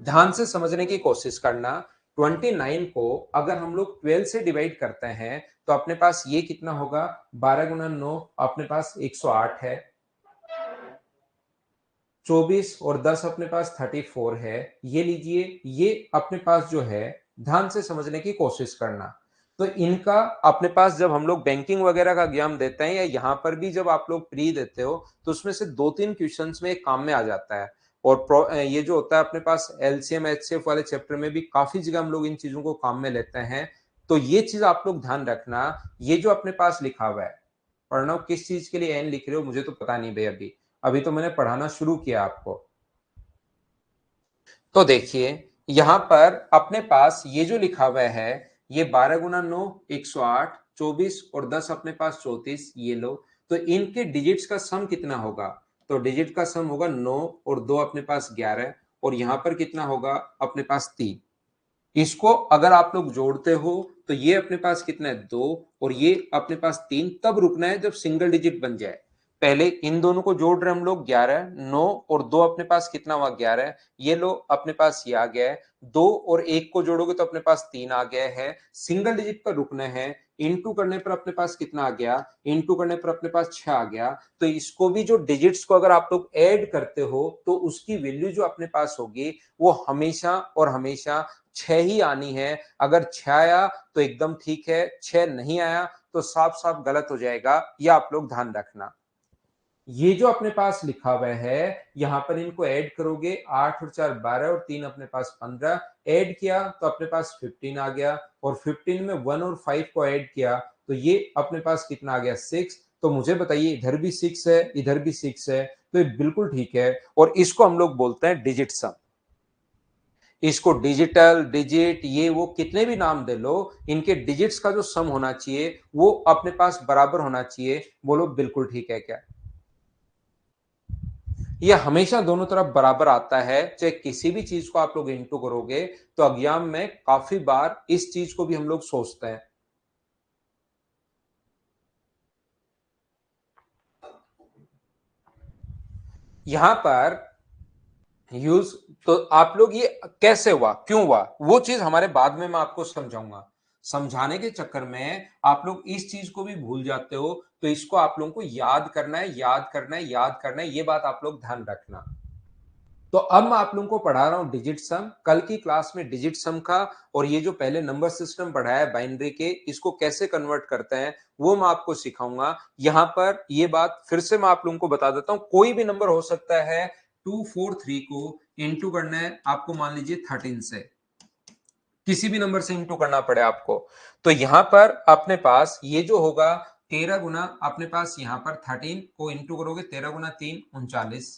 ध्यान से समझने की कोशिश करना। 29 को अगर हम लोग 12 से डिवाइड करते हैं तो अपने पास ये कितना होगा? 12 गुना 9 अपने पास 108 है, 24 और 10 अपने पास 34 है। ये लीजिए, ये अपने पास जो है, ध्यान से समझने की कोशिश करना। तो इनका अपने पास जब हम लोग बैंकिंग वगैरह का एग्जाम देते हैं, या यहाँ पर भी जब आप लोग प्री देते हो, तो उसमें से 2 3 क्वेश्चंस में काम में आ जाता है। और ये जो होता है अपने पास एलसीएम एचसीएफ वाले चैप्टर में भी काफी जगह हम लोग इन चीजों को काम में लेते हैं। तो ये चीज आप लोग ध्यान रखना। ये जो अपने पास लिखा हुआ है, पढ़ना किस चीज के लिए एन लिख रहे हो मुझे तो पता नहीं भाई, अभी अभी तो मैंने पढ़ाना शुरू किया आपको। तो देखिए यहां पर अपने पास ये जो लिखा हुआ है, ये 12 गुना 9 108, 24 और 10 अपने पास 34, ये लो। तो इनके डिजिट्स का सम कितना होगा? तो डिजिट का सम होगा 9 और 2 अपने पास 11, और यहां पर कितना होगा अपने पास 3। इसको अगर आप लोग जोड़ते हो तो ये अपने पास कितना है 2, और ये अपने पास 3। तब रुकना है जब सिंगल डिजिट बन जाए। पहले इन दोनों को जोड़ रहे हम लोग, 11, 9 और 2 अपने पास कितना हुआ 11, ये लो अपने पास ये आ गया है। 2 और 1 को जोड़ोगे तो अपने पास 3 आ गया है। सिंगल डिजिट पर रुकना है। इनटू करने पर अपने पास कितना आ गया, इनटू करने पर अपने पास 6 आ गया। तो इसको भी जो डिजिट्स को अगर आप लोग ऐड करते हो तो उसकी वैल्यू जो अपने पास होगी वो हमेशा और हमेशा 6 ही आनी है। अगर 6 आया तो एकदम ठीक है, 6 नहीं आया तो साफ साफ गलत हो जाएगा। ये आप लोग ध्यान रखना। ये जो अपने पास लिखा हुआ है यहां पर इनको ऐड करोगे, 8 और 4 12 और 3 अपने पास 15। ऐड किया तो अपने पास 15 आ गया, और 15 में 1 और 5 को ऐड किया तो ये अपने पास कितना आ गया 6। तो मुझे बताइए, इधर भी 6 है, इधर भी 6 है, तो ये बिल्कुल ठीक है। और इसको हम लोग बोलते हैं डिजिट सम। इसको डिजिटल, डिजिट, ये वो कितने भी नाम दे लो, इनके डिजिट्स का जो सम होना चाहिए वो अपने पास बराबर होना चाहिए। बोलो बिल्कुल ठीक है क्या? ये हमेशा दोनों तरफ बराबर आता है। चाहे किसी भी चीज को आप लोग इंटू करोगे तो एग्जाम में काफी बार इस चीज को भी हम लोग सोचते हैं। यहां पर यूज, तो आप लोग ये कैसे हुआ, क्यों हुआ, वो चीज हमारे बाद में मैं आपको समझाऊंगा। समझाने के चक्कर में आप लोग इस चीज को भी भूल जाते हो। तो इसको आप लोगों को याद करना है, याद करना है, याद करना है। ये बात आप लोग ध्यान रखना। तो अब मैं आप लोगों को पढ़ा रहा हूं डिजिट सम। कल की क्लास में डिजिट सम का और ये जो पहले नंबर सिस्टम पढ़ा है बाइनरी के, इसको कैसे कन्वर्ट करते हैं वो मैं आपको सिखाऊंगा। यहां पर ये बात फिर से मैं आप लोगों को बता देता हूं, कोई भी नंबर हो सकता है। 243 को इंटू करना है आपको, मान लीजिए 13 से, किसी भी नंबर से इंटू करना पड़े आपको। तो यहां पर अपने पास ये जो होगा 13 गुना अपने पास यहां पर 13 को इंटू करोगे, 13 गुना 3 39,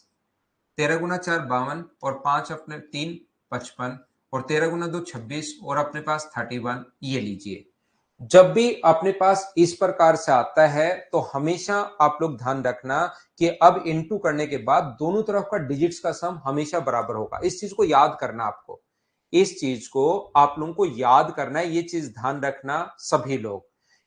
13 गुना 4 52, और 5 अपने 3 55, और 13 गुना 2 26, और अपने पास 31। ये लीजिए, जब भी अपने पास इस प्रकार से आता है तो हमेशा आप लोग ध्यान रखना कि अब इंटू करने के बाद दोनों तरफ का डिजिट्स का सम हमेशा बराबर होगा। इस चीज को याद करना आपको, इस चीज को आप लोगों को याद करना है। ये चीज ध्यान रखना सभी लोग।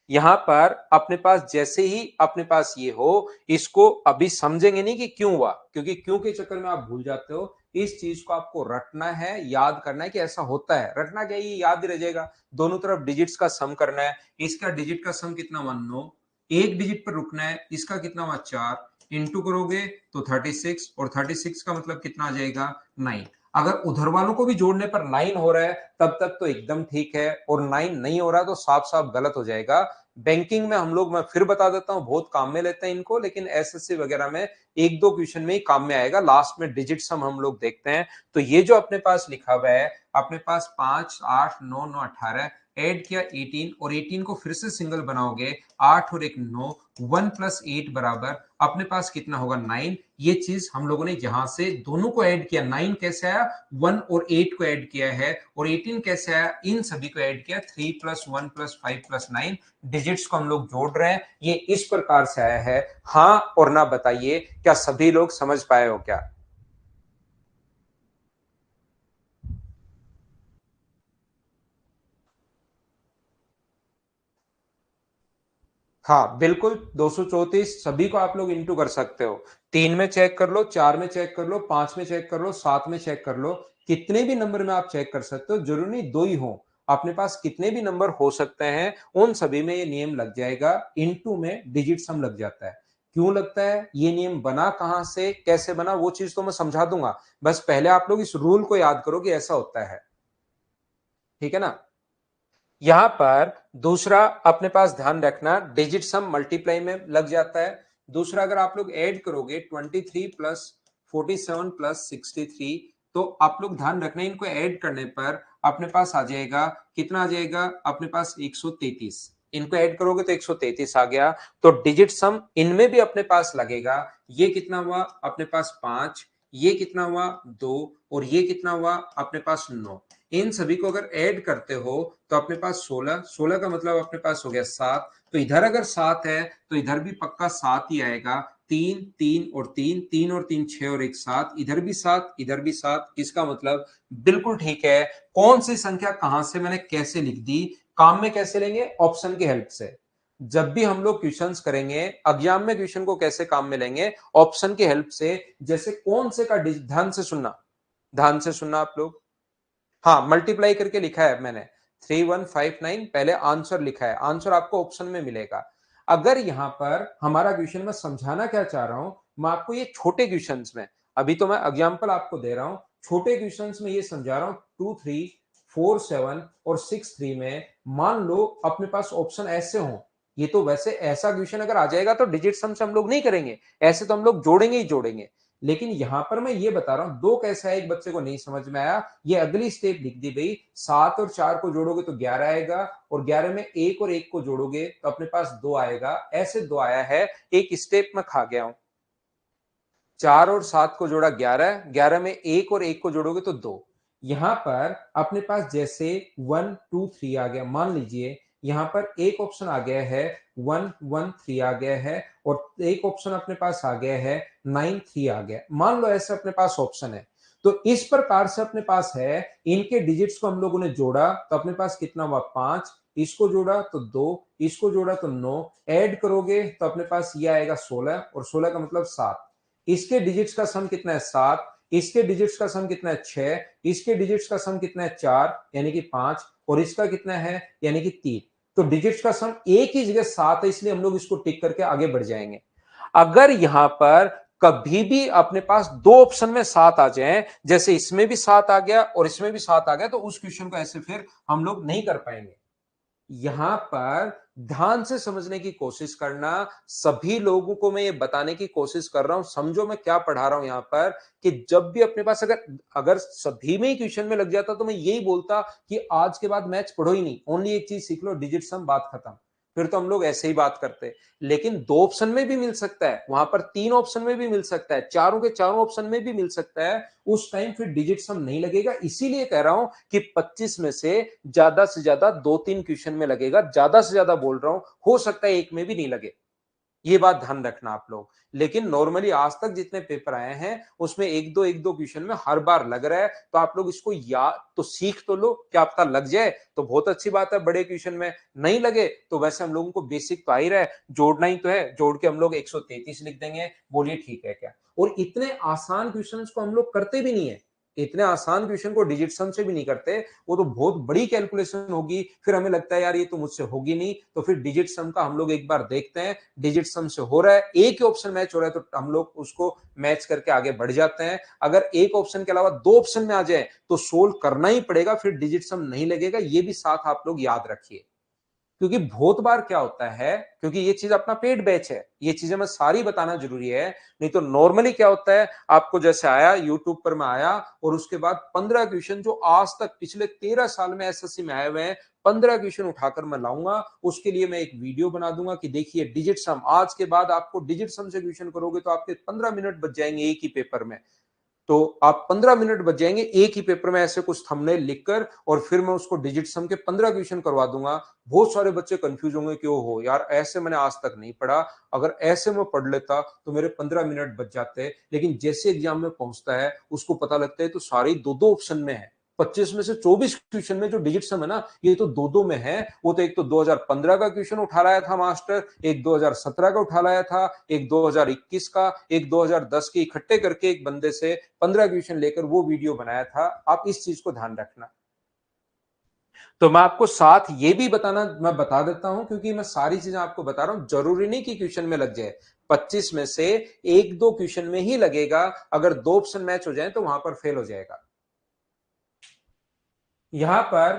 यहां पर अपने पास जैसे ही अपने पास ये हो, इसको अभी समझेंगे नहीं कि क्यों हुआ, क्योंकि क्यों के चक्कर में आप भूल जाते हो। इस चीज को आपको रटना है, याद करना है कि ऐसा होता है। रटना क्या, ये याद ही रह जाएगा। दोनों तरफ डिजिट्स का सम करना है। इसका डिजिट का सम कितना हुआ 9, एक डिजिट पर रुकना है। इसका कितना हुआ 4, इंटू करोगे तो 36, और 36 का मतलब कितना आ जाएगा 9। अगर उधर वालों को भी जोड़ने पर 9 हो रहा है तब तक तो एकदम ठीक है, और 9 नहीं हो रहा तो साफ साफ गलत हो जाएगा। बैंकिंग में हम लोग, मैं फिर बता देता हूं, बहुत काम में लेते हैं इनको, लेकिन एसएससी वगैरह में एक दो क्वेश्चन में ही काम में आएगा। लास्ट में डिजिट सम हम लोग देखते हैं। तो ये जो अपने पास लिखा हुआ है, अपने पास 5 8 9 9 18, ऐड किया 18, और 18 को फिर से सिंगल बनाओगे, 8 और 1 9, 1 प्लस 8 बराबर अपने पास कितना होगा 9। ये चीज हम लोगों ने जहां से दोनों को ऐड किया, 9 कैसे आया, 1 और 8 को ऐड किया है, और 18 कैसे आया, इन सभी को ऐड किया, 3 प्लस 1 प्लस 5 प्लस 9, डिजिट्स को हम लोग जोड़ रहे हैं। ये इस प्रकार से आया है। हाँ और ना बताइए, क्या सभी लोग समझ पाए हो क्या? हाँ बिल्कुल, 234 सभी को आप लोग इंटू कर सकते हो। 3 में चेक कर लो, 4 में चेक कर लो, 5 में चेक कर लो, 7 में चेक कर लो। कितने भी नंबर में आप चेक कर सकते हो, जरूरी नहीं दो ही हो। अपने पास कितने भी नंबर हो सकते हैं, उन सभी में ये नियम लग जाएगा। इंटू में डिजिट सम लग जाता है। क्यों लगता है, ये नियम बना कहां से, कैसे बना, वो चीज तो मैं समझा दूंगा। बस पहले आप लोग इस रूल को याद करो कि ऐसा होता है। ठीक है ना? यहां पर दूसरा अपने पास ध्यान रखना, डिजिट सम मल्टीप्लाई में लग जाता है। दूसरा, अगर आप लोग ऐड करोगे 23 प्लस 47 प्लस 63, तो आप लोग ध्यान रखना, इनको ऐड करने पर अपने पास आ जाएगा, कितना आ जाएगा अपने पास 133। इनको ऐड करोगे तो 133 आ गया। तो डिजिट सम इनमें भी अपने पास लगेगा। ये कितना हुआ अपने पास 5, ये कितना हुआ 2, और ये कितना हुआ अपने पास 9। इन सभी को अगर ऐड करते हो तो अपने पास 16, 16 का मतलब अपने पास हो गया 7, तो इधर अगर 7 है तो इधर भी पक्का 7 ही आएगा। 3 3 और 3, 3 और 3 6 और 1 7, इधर भी 7 इधर भी 7। इसका मतलब बिल्कुल ठीक है। कौन सी संख्या कहां से मैंने कैसे लिख दी, काम में कैसे लेंगे, ऑप्शन की हेल्प से। जब भी हम लोग क्वेश्चंस करेंगे एग्जाम में, क्वेश्चन को कैसे काम में लेंगे, ऑप्शन की हेल्प से। जैसे कौन से का ध्यान से सुनना, ध्यान से सुनना आप लोग। हाँ, मल्टीप्लाई करके लिखा है मैंने 3159, पहले आंसर लिखा है, आंसर आपको ऑप्शन में मिलेगा। अगर यहां पर हमारा क्वेश्चन में समझाना क्या चाह रहा हूं, मैं आपको ये छोटे क्वेश्चंस में, अभी तो मैं एग्जांपल आपको दे रहा हूं, छोटे क्वेश्चंस में ये समझा रहा हूं। 2 3 4 7 और 6 3 में मान लो अपने पास ऑप्शन ऐसे हो, ये तो वैसे ऐसा क्वेश्चन अगर आ जाएगा तो डिजिट सम से हम लोग नहीं करेंगे, ऐसे तो हम लोग जोड़ेंगे ही जोड़ेंगे। लेकिन यहां पर मैं ये बता रहा हूं, दो कैसा है, एक बच्चे को नहीं समझ में आया, ये अगली स्टेप लिख दी भाई। 7 और 4 को जोड़ोगे तो 11 आएगा, और 11 में 1 और 1 को जोड़ोगे तो अपने पास 2 आएगा। ऐसे 2 आया है, एक स्टेप में खा गया हूं। 4 और 7 को जोड़ा 11, 11 में 1 और 1 को जोड़ोगे तो 2। यहां पर अपने पास जैसे 1 2 3 आ गया, मान लीजिए यहां पर एक ऑप्शन आ गया है 1 1 3 आ गया है, और एक ऑप्शन अपने पास आ गया है 9 3 आ गया, मान लो ऐसे अपने पास ऑप्शन है। तो इस प्रकार से अपने पास है, इनके डिजिट्स को हम लोगों ने जोड़ा तो अपने पास कितना हुआ 5, इसको जोड़ा तो 2, इसको जोड़ा तो 9, ऐड करोगे तो अपने पास ये आएगा 16, और 16 का मतलब 7। इसके डिजिट्स का सम कितना है 7, इसके डिजिट्स का सम कितना है 6, इसके डिजिट्स का सम कितना है 4 यानी कि 5, और इसका कितना है यानी कि 3। तो डिजिट्स का सम एक ही जगह 7 है, इसलिए हम लोग इसको टिक करके आगे बढ़ जाएंगे। अगर यहां पर कभी भी अपने पास दो ऑप्शन में 7 आ जाए, जैसे इसमें भी 7 आ गया और इसमें भी 7 आ गया, तो उस क्वेश्चन को ऐसे फिर हम लोग नहीं कर पाएंगे। यहां पर ध्यान से समझने की कोशिश करना, सभी लोगों को मैं ये बताने की कोशिश कर रहा हूं, समझो मैं क्या पढ़ा रहा हूं यहां पर, कि जब भी अपने पास अगर अगर सभी में ही क्वेश्चन में लग जाता तो मैं यही बोलता कि आज के बाद मैथ्स पढ़ो ही नहीं, ओनली एक चीज सीख लो, डिजिट सम, बात खत्म। फिर तो हम लोग ऐसे ही बात करते। लेकिन दो ऑप्शन में भी मिल सकता है, वहां पर तीन ऑप्शन में भी मिल सकता है, चारों के चारों ऑप्शन में भी मिल सकता है, उस टाइम फिर डिजिट सम नहीं लगेगा। इसीलिए कह रहा हूं कि 25 में से ज्यादा दो तीन क्वेश्चन में लगेगा, ज्यादा से ज्यादा बोल रहा हूं, हो सकता है एक में भी नहीं लगे, ये बात ध्यान रखना आप लोग। लेकिन नॉर्मली आज तक जितने पेपर आए हैं उसमें एक दो क्वेश्चन में हर बार लग रहा है, तो आप लोग इसको या तो सीख तो लो, क्या आपका लग जाए तो बहुत अच्छी बात है, बड़े क्वेश्चन में नहीं लगे तो वैसे हम लोगों को बेसिक तो आ ही रहा है, जोड़ना ही तो है, जोड़ के हम लोग 133 लिख देंगे, बोलिए ठीक है क्या। और इतने आसान क्वेश्चन को हम लोग करते भी नहीं है, इतने आसान क्वेश्चन को डिजिट सम से भी नहीं करते, वो तो बहुत बड़ी कैलकुलेशन होगी, फिर हमें लगता है यार ये तो मुझसे होगी नहीं, तो फिर डिजिट सम का हम लोग एक बार देखते हैं, डिजिट सम से हो रहा है, एक ही ऑप्शन मैच हो रहा है तो हम लोग उसको मैच करके आगे बढ़ जाते हैं। अगर एक ऑप्शन के अलावा दो ऑप्शन में आ जाए तो सोल्व करना ही पड़ेगा, फिर डिजिट सम नहीं लगेगा, ये भी साथ आप लोग याद रखिए। क्योंकि बहुत बार क्या होता है, क्योंकि ये चीज अपना पेड बैच है, ये चीजें मैं सारी बताना जरूरी है, नहीं तो नॉर्मली क्या होता है, आपको जैसे आया यूट्यूब पर मैं आया और उसके बाद 15 क्वेश्चन जो आज तक पिछले 13 साल में एसएससी में आए हुए हैं, 15 क्वेश्चन उठाकर मैं लाऊंगा, उसके लिए मैं एक वीडियो बना दूंगा कि देखिए डिजिट सम, आज के बाद आपको डिजिट सम से क्वेश्चन करोगे तो आपके 15 मिनट बच जाएंगे एक ही पेपर में। तो आप 15 मिनट बच जाएंगे एक ही पेपर में ऐसे कुछ थंबनेल लिखकर, और फिर मैं उसको डिजिट सम के 15 क्वेश्चन करवा दूंगा। बहुत सारे बच्चे कंफ्यूज होंगे कि ओहो यार ऐसे मैंने आज तक नहीं पढ़ा, अगर ऐसे मैं पढ़ लेता तो मेरे 15 मिनट बच जाते। लेकिन जैसे एग्जाम में पहुंचता है उसको पता लगता है तो सारे दो दो ऑप्शन में है, 25 में से 24 क्वेश्चन में जो डिजिट सम है ना, ये तो दो दो में है। वो तो एक तो 2015 का क्वेश्चन उठा लाया था मास्टर, एक 2017 का उठा लाया था, एक 2021 का, एक 2010 के, इकट्ठे करके एक बंदे से 15 क्वेश्चन लेकर वो वीडियो बनाया था। आप इस चीज को ध्यान रखना। तो मैं आपको साथ ये भी बताना, मैं बता देता हूं क्योंकि मैं सारी चीजें आपको बता रहा हूं, जरूरी नहीं कि क्वेश्चन में लग जाए, 25 में से एक दो क्वेश्चन में ही लगेगा, अगर दो ऑप्शन मैच हो जाए तो वहां पर फेल हो जाएगा। यहां पर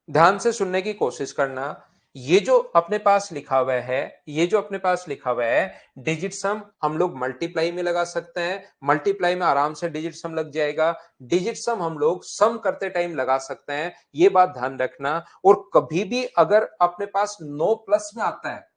ध्यान से सुनने की कोशिश करना, ये जो अपने पास लिखा हुआ है, ये जो अपने पास लिखा हुआ है डिजिट सम, हम लोग मल्टीप्लाई में लगा सकते हैं, मल्टीप्लाई में आराम से डिजिट सम लग जाएगा, डिजिट सम हम लोग सम करते टाइम लगा सकते हैं, ये बात ध्यान रखना। और कभी भी अगर अपने पास नो प्लस में आता है,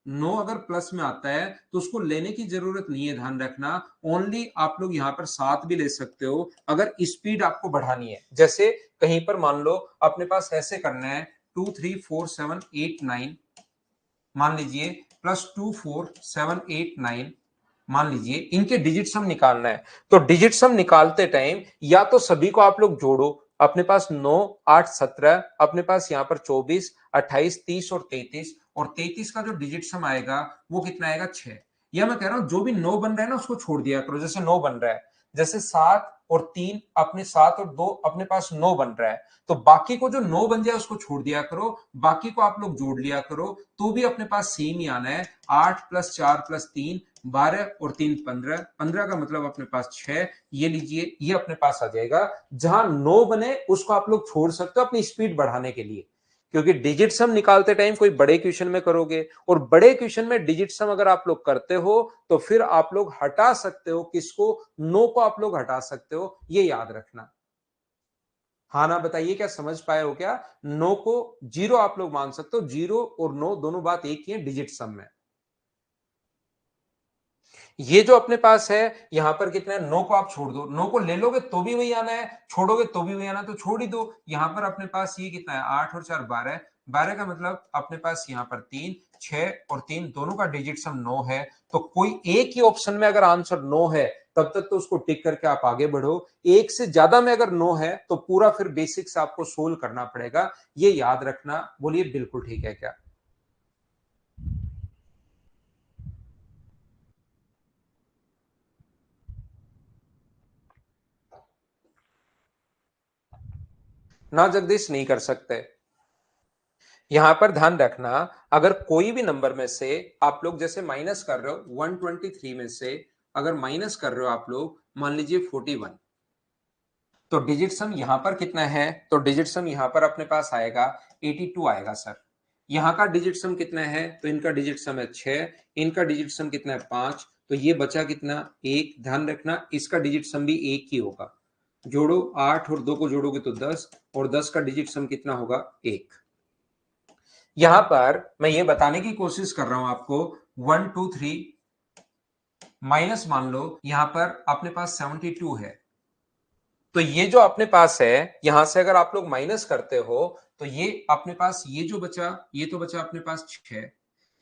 नो अगर प्लस में आता है तो उसको लेने की जरूरत नहीं है, ध्यान रखना। ओनली आप लोग यहां पर सात भी ले सकते हो अगर स्पीड आपको बढ़ानी है, जैसे कहीं पर मान लो अपने पास ऐसे करना है +23478 मान लीजिए +24789 मान लीजिए, इनके डिजिट सम निकालना है। तो डिजिट सम निकालते टाइम या तो सभी को आप लोग जोड़ो, अपने पास 9 8 17, अपने पास यहाँ पर 24 28 30 और 33, और 33 का जो डिजिट सम आएगा वो कितना आएगा 6। या मैं कह रहा हूं जो भी 9 बन रहा है ना उसको छोड़ दिया करो। जैसे 9 बन रहा है, जैसे 7 और 3 अपने 7 और 2 अपने पास 9 बन रहा है, तो बाकी को जो 9 बन जाए उसको छोड़ दिया करो, बाकी को आप लोग जोड़ लिया करो, तो भी अपने पास सेम ही आना है। 8 + 4 + 3 12 और 3 15, 15 का मतलब अपने पास 6। ये लीजिए, ये अपने पास आ जाएगा। जहां 9 बने उसको आप लोग छोड़ सकते हो अपनी स्पीड बढ़ाने के लिए, क्योंकि डिजिट सम निकालते टाइम कोई बड़े क्वेश्चन में करोगे, और बड़े क्वेश्चन में डिजिट सम अगर आप लोग करते हो तो फिर आप लोग हटा सकते हो किसको, 9 को आप लोग हटा सकते हो, ये याद रखना। हाँ ना, बताइए क्या समझ पाए हो क्या? 9 को 0 आप लोग मान सकते हो, 0 और 9 दोनों बात एक ही है डिजिट सम में। ये जो अपने पास है यहां पर कितना है, 9 को आप छोड़ दो, 9 को ले लोगे तो भी वही आना है, छोड़ोगे तो भी वही आना है, तो छोड़ ही दो। यहां पर अपने पास ये कितना है, 8 और 4 12, 12 का मतलब अपने पास यहां पर 3 6 और 3 दोनों का डिजिट सम 9 है। तो कोई एक ही ऑप्शन में अगर आंसर 9 है तब तक तो उसको टिक करके आप आगे बढ़ो। एक से ज्यादा में अगर 9 है तो पूरा फिर बेसिक से आपको सोल्व करना पड़ेगा, ये याद रखना। बोलिए बिल्कुल ठीक है क्या? ना जगदीश, नहीं कर सकते। यहां पर ध्यान रखना, अगर कोई भी नंबर में से आप लोग जैसे माइनस कर रहे हो 123 में से, अगर माइनस कर रहे हो आप लोग मान लीजिए 41, तो डिजिट सम यहां पर कितना है, तो डिजिट सम यहां पर अपने पास आएगा 82 आएगा सर। यहां का डिजिट सम कितना है, तो इनका डिजिट सम है 6, इनका डिजिट सम कितना है 5, तो ये बचा कितना, एक। ध्यान रखना इसका डिजिट सम भी एक ही होगा। जोड़ो, 8 और 2 को जोड़ोगे तो 10, और 10 का डिजिट सम कितना होगा, एक। यहां पर मैं ये बताने की कोशिश कर रहा हूं आपको, 123 माइनस मान लो यहां पर अपने पास 72 है, तो ये जो अपने पास है यहां से अगर आप लोग माइनस करते हो तो ये अपने पास ये जो बचा, ये तो बचा अपने पास 6,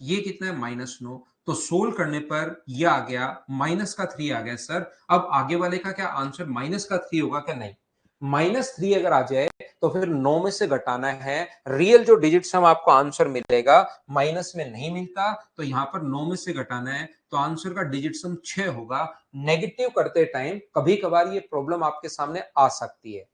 ये कितना है -9, तो सोल्व करने पर ये आ गया -3 आ गया सर। अब आगे वाले का क्या आंसर -3 होगा क्या? नहीं, -3 अगर आ जाए तो फिर 9 में से घटाना है। रियल जो डिजिट सम आपको आंसर मिलेगा माइनस में नहीं मिलता, तो यहां पर 9 में से घटाना है, तो आंसर का डिजिट सम 6 होगा। नेगेटिव करते टाइम कभी कभार ये प्रॉब्लम आपके सामने आ सकती है।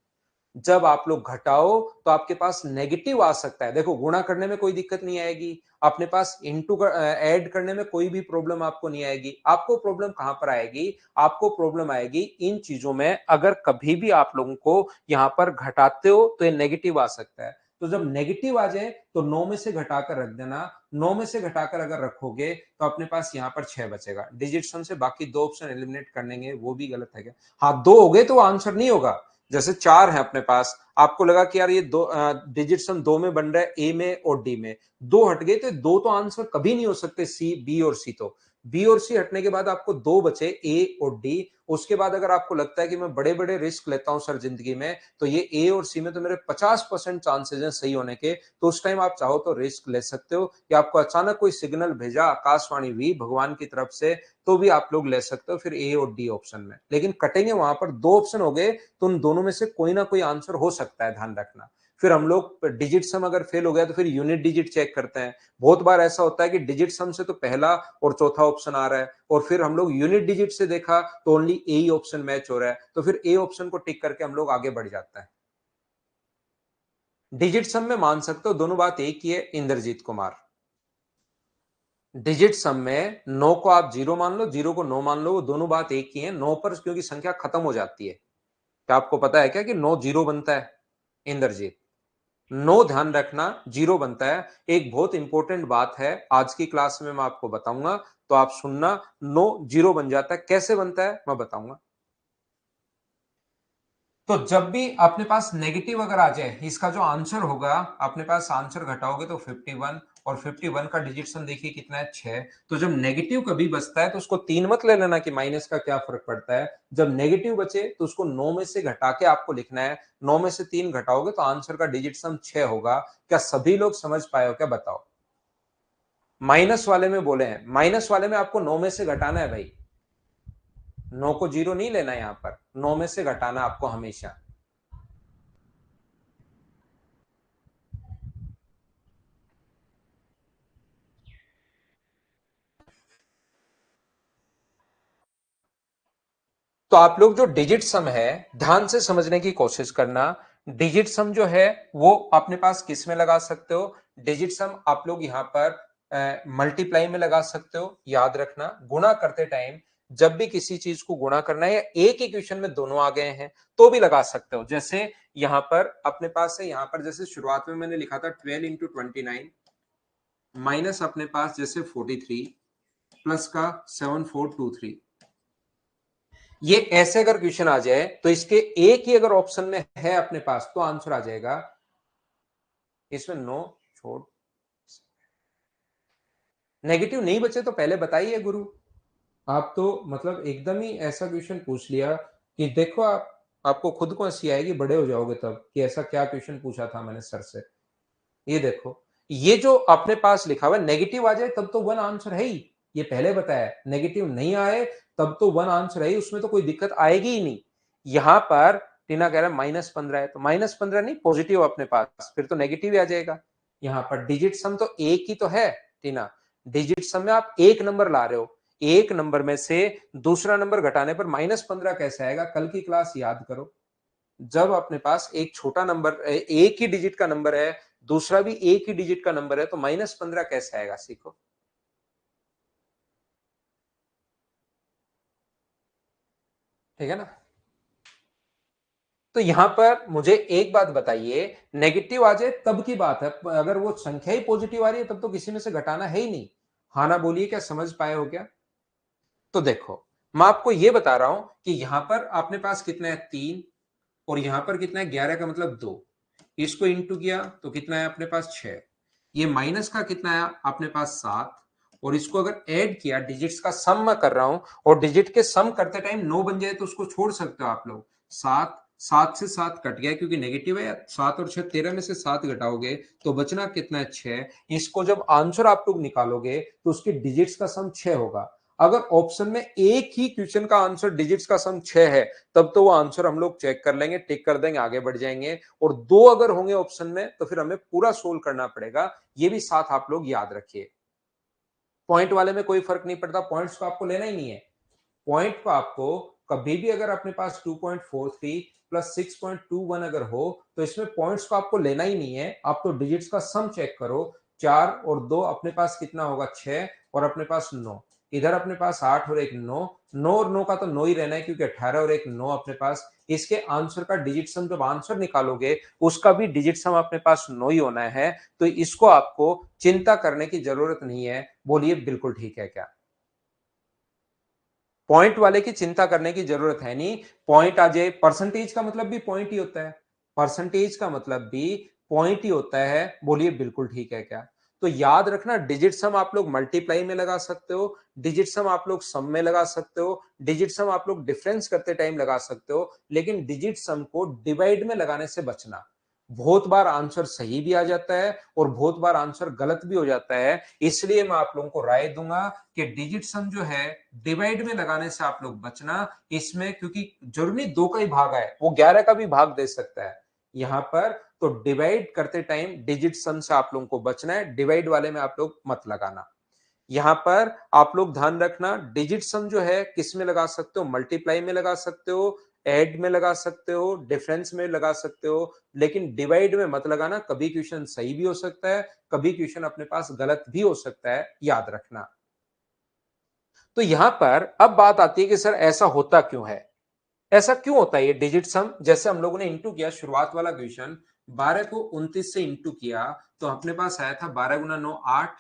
जब आप लोग घटाओ तो आपके पास नेगेटिव आ सकता है। देखो, गुणा करने में कोई दिक्कत नहीं आएगी, अपने पास इंटू ऐड करने में कोई भी प्रॉब्लम आपको नहीं आएगी। आपको प्रॉब्लम कहां पर आएगी? आपको प्रॉब्लम आएगी इन चीजों में, अगर कभी भी आप लोगों को यहां पर घटाते हो तो ये नेगेटिव आ सकता है। तो जब नेगेटिव आ जाए तो 9 में से घटाकर रख देना। 9 में से घटाकर अगर रखोगे तो अपने पास यहां पर 6 बचेगा। डिजिट सम से बाकी दो ऑप्शन एलिमिनेट करनेंगे, वो भी गलत है क्या? हाँ, 2 हो गए तो आंसर नहीं होगा। जैसे 4 है अपने पास, आपको लगा कि यार ये दो डिजिट सम 2 में बन रहा है, ए में और डी में, 2 हट गए तो 2 तो आंसर कभी नहीं हो सकते, सी बी और सी। तो बी और सी हटने के बाद आपको 2 बचे, ए और डी। उसके बाद अगर आपको लगता है कि मैं बड़े बड़े रिस्क लेता हूं सर जिंदगी में, तो ये ए और सी में तो मेरे 50% चांसेस हैं सही होने के, तो उस टाइम आप चाहो तो रिस्क ले सकते हो। या आपको अचानक कोई सिग्नल भेजा आकाशवाणी वी भगवान की तरफ से, तो भी आप लोग ले सकते हो फिर ए और डी ऑप्शन में। लेकिन कटेंगे वहां पर, 2 ऑप्शन हो गए तो उन दोनों में से कोई ना कोई आंसर हो सकता है, ध्यान रखना। फिर हम लोग डिजिट सम अगर फेल हो गया तो फिर यूनिट डिजिट चेक करते हैं। बहुत बार ऐसा होता है कि डिजिट सम से तो पहला और चौथा ऑप्शन आ रहा है, और फिर हम लोग यूनिट डिजिट से देखा तो ओनली ए ही ऑप्शन मैच हो रहा है, तो फिर ए ऑप्शन को टिक करके हम लोग आगे बढ़ जाता है। डिजिट सम में मान सकते हो दोनों बात एक ही है, इंद्रजीत कुमार। डिजिट सम में 9 को आप 0 मान लो, 0 को 9 मान लो, वो दोनों बात एक ही है। 9 पर क्योंकि संख्या खत्म हो जाती है। क्या आपको पता है क्या कि 9 0 बनता है? इंद्रजीत, 9 ध्यान रखना 0 बनता है। एक बहुत इंपॉर्टेंट बात है, आज की क्लास में मैं आपको बताऊंगा, तो आप सुनना। 9 0 बन जाता है, कैसे बनता है मैं बताऊंगा। तो जब भी अपने पास नेगेटिव अगर आ जाए, इसका जो आंसर होगा, अपने पास आंसर घटाओगे तो 51, और 51 का डिजिट सम देखिए कितना है 6। तो जब नेगेटिव कभी बचता है तो उसको 3 मत ले लेना कि माइनस का क्या फर्क पड़ता है। जब नेगेटिव बचे तो उसको 9 में से घटा के आपको लिखना है। 9 में से 3 घटाओगे तो आंसर का डिजिट सम 6 होगा। क्या सभी लोग समझ पाए हो क्या, बताओ। माइनस वाले में बोले हैं, माइनस वाले में आपको 9 में से घटाना है भाई। 9 को 0 नहीं लेना है, यहां पर 9 में से घटाना आपको हमेशा। तो आप लोग जो डिजिट सम है ध्यान से समझने की कोशिश करना। डिजिट सम जो है वो अपने पास किस में लगा सकते हो, डिजिट सम आप लोग यहां पर मल्टीप्लाई में लगा सकते हो। याद रखना गुणा करते टाइम जब भी किसी चीज को गुणा करना है या एक इक्वेशन में दोनों आ गए हैं तो भी लगा सकते हो। जैसे यहां पर अपने पास है, यहां पर जैसे शुरुआत में मैंने लिखा था 12 इंटू 29 माइनस अपने पास जैसे 43 प्लस का 7423। ये ऐसे अगर क्वेश्चन आ जाए तो इसके एक ही अगर ऑप्शन में है अपने पास तो आंसर आ जाएगा। इसमें नो छोड़, नेगेटिव नहीं बचे तो पहले बताइए गुरु। आप तो मतलब एकदम ही ऐसा क्वेश्चन पूछ लिया कि देखो आप, आपको खुद को हंसी आएगी बड़े हो जाओगे तब कि ऐसा क्या क्वेश्चन पूछा था मैंने सर से। ये देखो, ये जो अपने पास लिखा हुआ है नेगेटिव आ जाए तब तो वन आंसर है ही। ये पहले बताया, नेगेटिव नहीं आए तब तो वन आंसर है ही, उसमें तो कोई दिक्कत आएगी ही नहीं। यहां पर टीना कह रहा है -15 है, तो -15 नहीं पॉजिटिव अपने पास, फिर तो नेगेटिव ही आ जाएगा। यहां पर डिजिट सम तो एक ही तो है टीना, डिजिट सम में आप एक नंबर ला रहे हो, एक नंबर में से दूसरा नंबर घटाने पर -15 कैसे आएगा, कल की क्लास याद करो। जब अपने पास एक छोटा नंबर एक ही डिजिट का नंबर है, दूसरा भी एक ही डिजिट का नंबर है, तो -15 कैसे आएगा, सीखो। ठीक है ना। तो यहां पर मुझे एक बात बताइए, नेगेटिव आ जाए तब की बात है, अगर वो संख्या ही पॉजिटिव आ रही है तब तो किसी में से घटाना है ही नहीं। हाँ ना बोलिए, क्या समझ पाए हो क्या। तो देखो, मैं आपको ये बता रहा हूं कि यहां पर अपने पास कितना है 3 और यहां पर कितना है 11 का मतलब 2। इसको इंटू किया तो कितना है अपने पास 6। ये माइनस का कितना है अपने पास 7। और इसको अगर ऐड किया, डिजिट्स का सम मैं कर रहा हूं और डिजिट के सम करते टाइम 9 बन जाए तो उसको छोड़ सकते हो आप लोग। 7, 7 से 7 कट गया क्योंकि नेगेटिव है। 7 और 6 13 में से 7 घटाओगे तो बचना कितना है 6। इसको जब आंसर आप लोग निकालोगे तो उसके डिजिट्स का सम 6 होगा। अगर ऑप्शन में एक ही क्वेश्चन का आंसर डिजिट्स का सम 6 है तब तो वो आंसर हम लोग चेक कर लेंगे, टिक कर देंगे, आगे बढ़ जाएंगे। और दो अगर होंगे ऑप्शन में तो फिर हमें पूरा सोल्व करना पड़ेगा। ये भी साथ आप लोग याद रखिए। पॉइंट वाले में कोई फर्क नहीं पड़ता, पॉइंट्स को आपको लेना ही नहीं है। पॉइंट को आपको कभी भी अगर अपने पास 2.43 प्लस 6.21 अगर हो तो इसमें पॉइंट्स को आपको लेना ही नहीं है। आप तो डिजिट्स का सम चेक करो। 4 और 2 अपने पास कितना होगा 6 और अपने पास 9। इधर अपने पास 8 और एक 9। 9 और 9 का तो 9 ही रहना है क्योंकि 18 और एक 9 अपने पास। इसके आंसर का डिजिट सम जब आंसर निकालोगे उसका भी डिजिट सम अपने पास 9 ही होना है। तो इसको आपको चिंता करने की जरूरत नहीं है। बोलिए बिल्कुल ठीक है क्या। पॉइंट वाले की चिंता करने की जरूरत है नहीं। पॉइंट आ जाए, परसेंटेज का मतलब भी पॉइंट ही होता है। परसेंटेज का मतलब भी पॉइंट ही होता है। बोलिए बिल्कुल ठीक है क्या। तो याद रखना, डिजिट सम आप लोग मल्टीप्लाई में लगा सकते हो, डिजिट सम आप लोग सम में लगा सकते हो, डिजिट सम आप लोग डिफरेंस करते टाइम लगा सकते हो, लेकिन डिजिट सम को डिवाइड में लगाने से बचना। बहुत बार आंसर सही भी आ जाता है और बहुत बार आंसर गलत भी हो जाता है। इसलिए मैं आप लोगों को राय दूंगा कि डिजिट सम जो है डिवाइड में लगाने से आप लोग बचना इसमें, क्योंकि जरूरी दो का ही भाग है, वो 11 का भी भाग दे सकता है यहां पर। तो डिवाइड करते टाइम डिजिट सम से आप लोगों को बचना है, डिवाइड वाले में आप लोग मत लगाना। यहां पर आप लोग ध्यान रखना, डिजिट सम जो है किस में लगा सकते हो, मल्टीप्लाई में लगा सकते हो, ऐड में लगा सकते हो, डिफरेंस में लगा सकते हो, लेकिन डिवाइड में मत लगाना। कभी क्वेश्चन सही भी हो सकता है, कभी क्वेश्चन अपने पास गलत भी हो सकता है, याद रखना। तो यहां पर अब बात आती है कि सर ऐसा होता क्यों है, ऐसा क्यों होता है ये डिजिट सम। जैसे हम लोगों ने इंटू किया शुरुआत वाला क्वेश्चन, 12 को 29 से इंटू किया तो अपने पास आया था 12 गुना 9 8,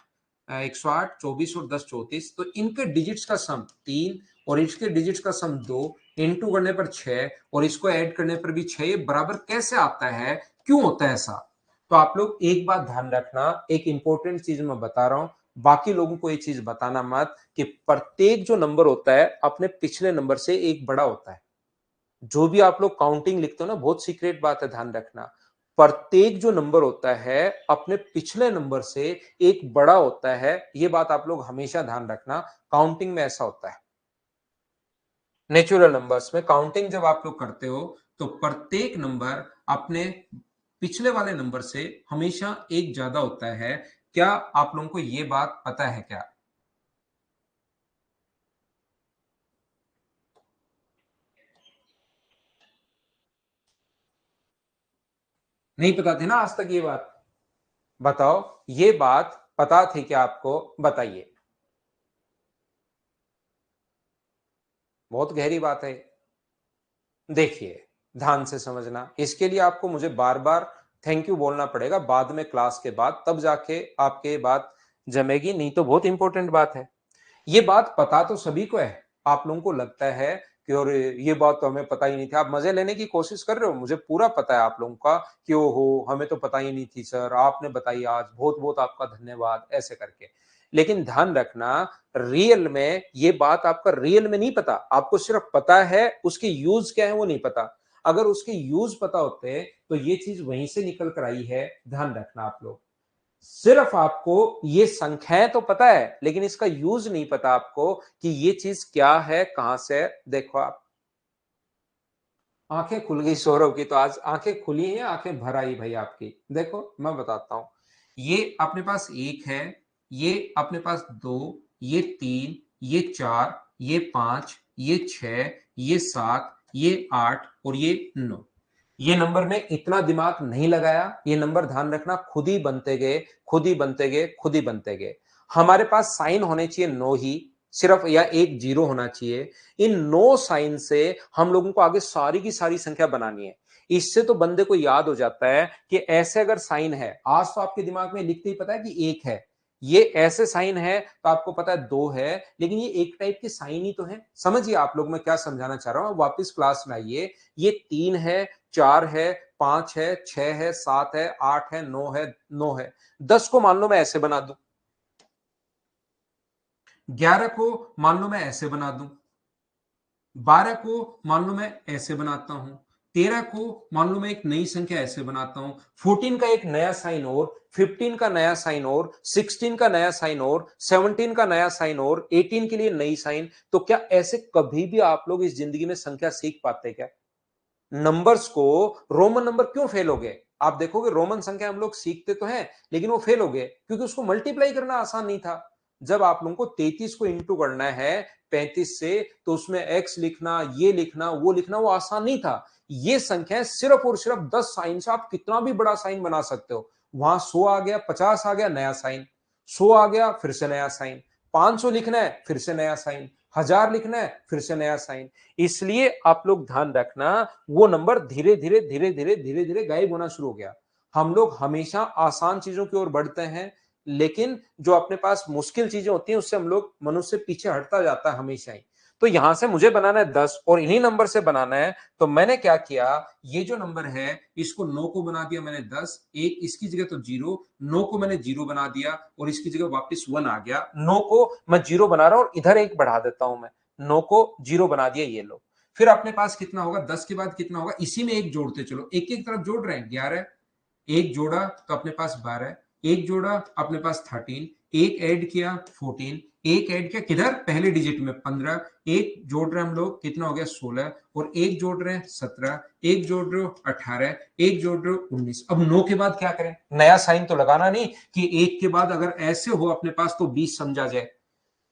108, 24 और 10 34। तो इनके डिजिट्स का सम 3 और इसके डिजिट्स का सम 2, इंटू करने पर 6 और इसको ऐड करने पर भी 6। ये बराबर कैसे आता है, क्यों होता है ऐसा। तो आप लोग एक बात ध्यान रखना, एक इंपॉर्टेंट चीज मैं बता रहा हूं, बाकी लोगों को ये चीज बताना मत कि प्रत्येक जो नंबर होता है अपने पिछले नंबर से एक बड़ा होता है। जो भी आप लोग काउंटिंग लिखते हो ना, बहुत सीक्रेट बात है, ध्यान रखना। प्रत्येक जो नंबर होता है अपने पिछले नंबर से एक बड़ा होता है, ये बात आप लोग हमेशा ध्यान रखना। काउंटिंग में ऐसा होता है, नेचुरल नंबर्स में काउंटिंग जब आप लोग करते हो तो प्रत्येक नंबर अपने पिछले वाले नंबर से हमेशा एक ज्यादा होता है। क्या आप लोगों को ये बात पता है क्या? नहीं पता थी ना आज तक ये बात? बताओ, ये बात पता थी क्या आपको? बताइए। बहुत गहरी बात है। देखिए, ध्यान से समझना, इसके लिए आपको मुझे बार बार थैंक यू बोलना पड़ेगा बाद में, क्लास के बाद, तब जाके आपके बात जमेगी, नहीं तो बहुत इंपॉर्टेंट बात है। ये बात पता तो सभी को है। आप लोगों को लगता है कि और ये बात तो हमें पता ही नहीं थी, आप मजे लेने की कोशिश कर रहे हो, मुझे पूरा पता है आप लोगों का कि ओहो हमें तो पता ही नहीं थी सर, आपने बताई आज, बहुत बहुत आपका धन्यवाद, ऐसे करके। लेकिन ध्यान रखना, रियल में ये बात आपका रियल में नहीं पता, आपको सिर्फ पता है उसके यूज क्या है वो नहीं पता। अगर उसके यूज पता होते तो ये चीज वहीं से निकल कर आई है। ध्यान रखना आप लोग, सिर्फ आपको ये संख्याएं तो पता है लेकिन इसका यूज नहीं पता आपको कि ये चीज क्या है, कहां से है। देखो आप, आंखें खुल गई सौरभ की, तो आज आंखें खुली हैं, आंखें भर आई भाई आपकी। देखो मैं बताता हूं, ये अपने पास एक है, ये अपने पास दो, ये तीन, ये चार, ये पांच, ये छह, ये सात, ये आठ और ये नौ। ये नंबर में इतना दिमाग नहीं लगाया, ये नंबर ध्यान रखना खुद ही बनते गए, खुद ही बनते गए, खुद ही बनते गए। हमारे पास साइन होने चाहिए नौ ही, सिर्फ, या एक जीरो होना चाहिए। इन नौ साइन से हम लोगों को आगे सारी की सारी संख्या बनानी है। इससे तो बंदे को याद हो जाता है कि ऐसे अगर साइन है, आज तो आपके दिमाग में लिखते ही पता है कि एक है, ये ऐसे साइन है तो आपको पता है दो है, लेकिन ये एक टाइप के साइन ही तो है। समझिए आप लोग मैं क्या समझाना चाह रहा हूं, वापस क्लास में आइए। ये तीन है, चार है, पांच है, छह है, सात है, आठ है, नौ है, नौ है। 10 को मान लो मैं ऐसे बना दूं, 11 को मान लो मैं ऐसे बना दूं, 12 को मान लो मैं ऐसे बनाता हूं, 13 को मान लो मैं एक नई संख्या ऐसे बनाता हूं, 14 का एक नया साइन और, 15 का नया साइन और, 16 का नया साइन और, 17 का नया साइन और, 18 के लिए नई साइन। तो क्या ऐसे कभी भी आप लोग इस जिंदगी में संख्या सीख पाते क्या? नंबर्स को, रोमन नंबर क्यों फेल हो गए? आप देखोगे रोमन संख्या हम लोग सीखते तो हैं लेकिन वो फेल हो गए क्योंकि उसको मल्टीप्लाई करना आसान नहीं था। जब आप लोगों को 33 को इंटू करना है 35 से, तो उसमें एक्स लिखना, ये लिखना, वो लिखना, वो आसान नहीं था। ये संख्या सिर्फ और सिर्फ 10 साइन से आप कितना भी बड़ा साइन बना सकते हो। वहां 100 आ गया, 50 आ गया, नया साइन, 100 आ गया फिर से नया साइन, 500 लिखना है फिर से नया साइन, 1000 लिखना है फिर से नया साइन। इसलिए आप लोग ध्यान रखना, वो नंबर धीरे धीरे धीरे धीरे धीरे धीरे गायब होना शुरू हो गया। हम लोग हमेशा आसान चीजों की ओर बढ़ते हैं, लेकिन जो अपने पास मुश्किल चीजें होती हैं उससे हम लोग, मनुष्य पीछे हटता जाता है हमेशा ही। तो यहां से मुझे बनाना है 10 और इन्हीं नंबर से बनाना है, तो मैंने क्या किया, ये जो नंबर है इसको 9 को बना दिया मैंने 10, एक इसकी जगह तो जीरो, 9 को मैंने जीरो बना दिया और इसकी जगह वापस 1 आ गया। 9 को मैं जीरो बना रहा हूं और इधर एक बढ़ा देता हूं मैं, 9 को जीरो बना दिया, ये लो। फिर अपने पास कितना होगा, 10 के बाद कितना होगा, इसी में एक जोड़ते चलो, एक एक तरफ जोड़ रहे हैं, 11, एक जोड़ा तो अपने पास 12, एक जोड़ा अपने पास 13, एक ऐड किया 14, एक ऐड किया किधर, पहले डिजिट में 15, एक जोड़ रहे हैं हम लोग, कितना हो गया 16, और एक जोड़ रहे हैं 17, एक जोड़ रहे हो 18, एक जोड़ रहे हो 19। अब 9 के बाद क्या करें, नया साइन तो लगाना नहीं कि एक के बाद अगर ऐसे हो अपने पास तो 20 समझा जाए,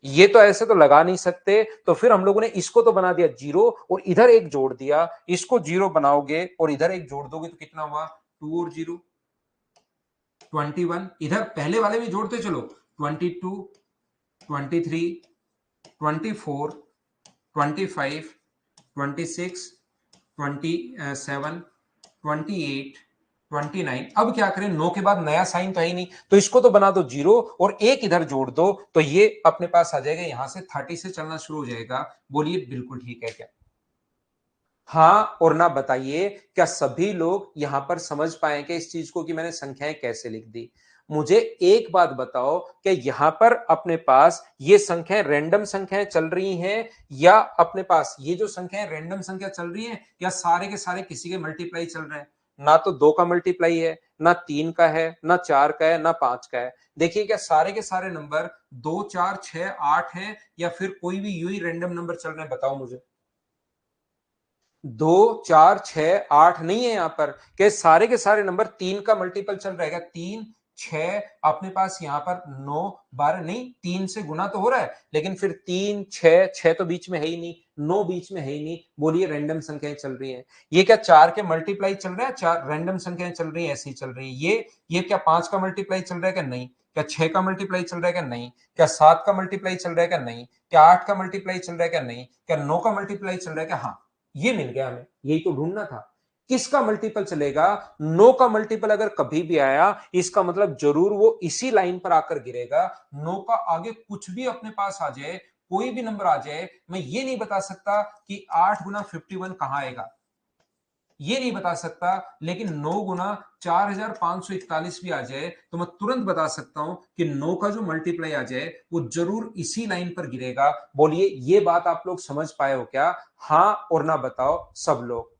ये तो ऐसे तो लगा नहीं सकते। तो फिर हम लोगों ने इसको तो बना दिया जीरो और इधर एक जोड़ दिया, इसको जीरो बनाओगे और इधर एक जोड़ दोगे तो कितना हुआ, 2 और 0 21। इधर पहले वाले भी जोड़ते चलो, 22, 23, 24, 25, 26, 27, 28, 29। अब क्या करें, 9 के बाद नया साइन तो है ही नहीं, तो इसको तो बना दो जीरो और एक इधर जोड़ दो, तो ये अपने पास आ जाएगा, यहां से 30 से चलना शुरू हो जाएगा। बोलिए बिल्कुल ठीक है क्या? हाँ और ना बताइए, क्या सभी लोग यहां पर समझ पाए कि इस चीज को कि मैंने संख्याएं कैसे लिख दी? मुझे एक बात बताओ कि यहां पर अपने पास ये संख्याएं रैंडम संख्याएं चल रही हैं, या अपने पास ये जो संख्याएं रैंडम संख्या चल रही हैं, या सारे के सारे किसी के मल्टीप्लाई चल रहे हैं? ना तो 2 का मल्टीप्लाई है, ना 3 का है, ना 4 का है, ना 5 का है। देखिए, क्या सारे के सारे नंबर 2, 4, 6, 8 हैं, या फिर कोई भी यूं ही रैंडम नंबर चल रहे हैं? बताओ मुझे। 2, 4, 6, 8 नहीं है यहां पर, के सारे के सारे नंबर 3 का मल्टीपल चल रहेगा। 3, 6 अपने पास यहां पर 9, 12 नहीं, 3 से गुना तो हो रहा है, लेकिन फिर 3, 6, 6 तो बीच में है ही नहीं, 9 बीच में है ही नहीं। बोलिए रैंडम संख्याएं चल रही हैं। ये क्या 4 के मल्टीप्लाई चल रहा है? 4 रैंडम संख्याएं चल रही है, ऐसी चल रही है। ये क्या 5 का मल्टीप्लाई चल रहा है क्या? नहीं। क्या 6 का मल्टीप्लाई चल रहा है क्या? नहीं। क्या 7 का मल्टीप्लाई चल रहा है क्या? नहीं। क्या 8 का मल्टीप्लाई चल रहा है क्या? नहीं। क्या 9 का मल्टीप्लाई चल रहा है क्या? हाँ, ये मिल गया हमें, यही तो ढूंढना था। किसका मल्टीपल चलेगा? 9 का मल्टीपल अगर कभी भी आया, इसका मतलब जरूर वो इसी लाइन पर आकर गिरेगा। 9 का आगे कुछ भी अपने पास आ जाए, कोई भी नंबर आ जाए, मैं ये नहीं बता सकता कि 8 गुना 51 कहां आएगा, ये नहीं बता सकता। लेकिन 9 गुना 4541 भी आ जाए तो मैं तुरंत बता सकता हूं कि 9 का जो मल्टीप्लाई आ जाए वो जरूर इसी लाइन पर गिरेगा। बोलिए, ये बात आप लोग समझ पाए हो क्या? हाँ और ना बताओ सब लोग।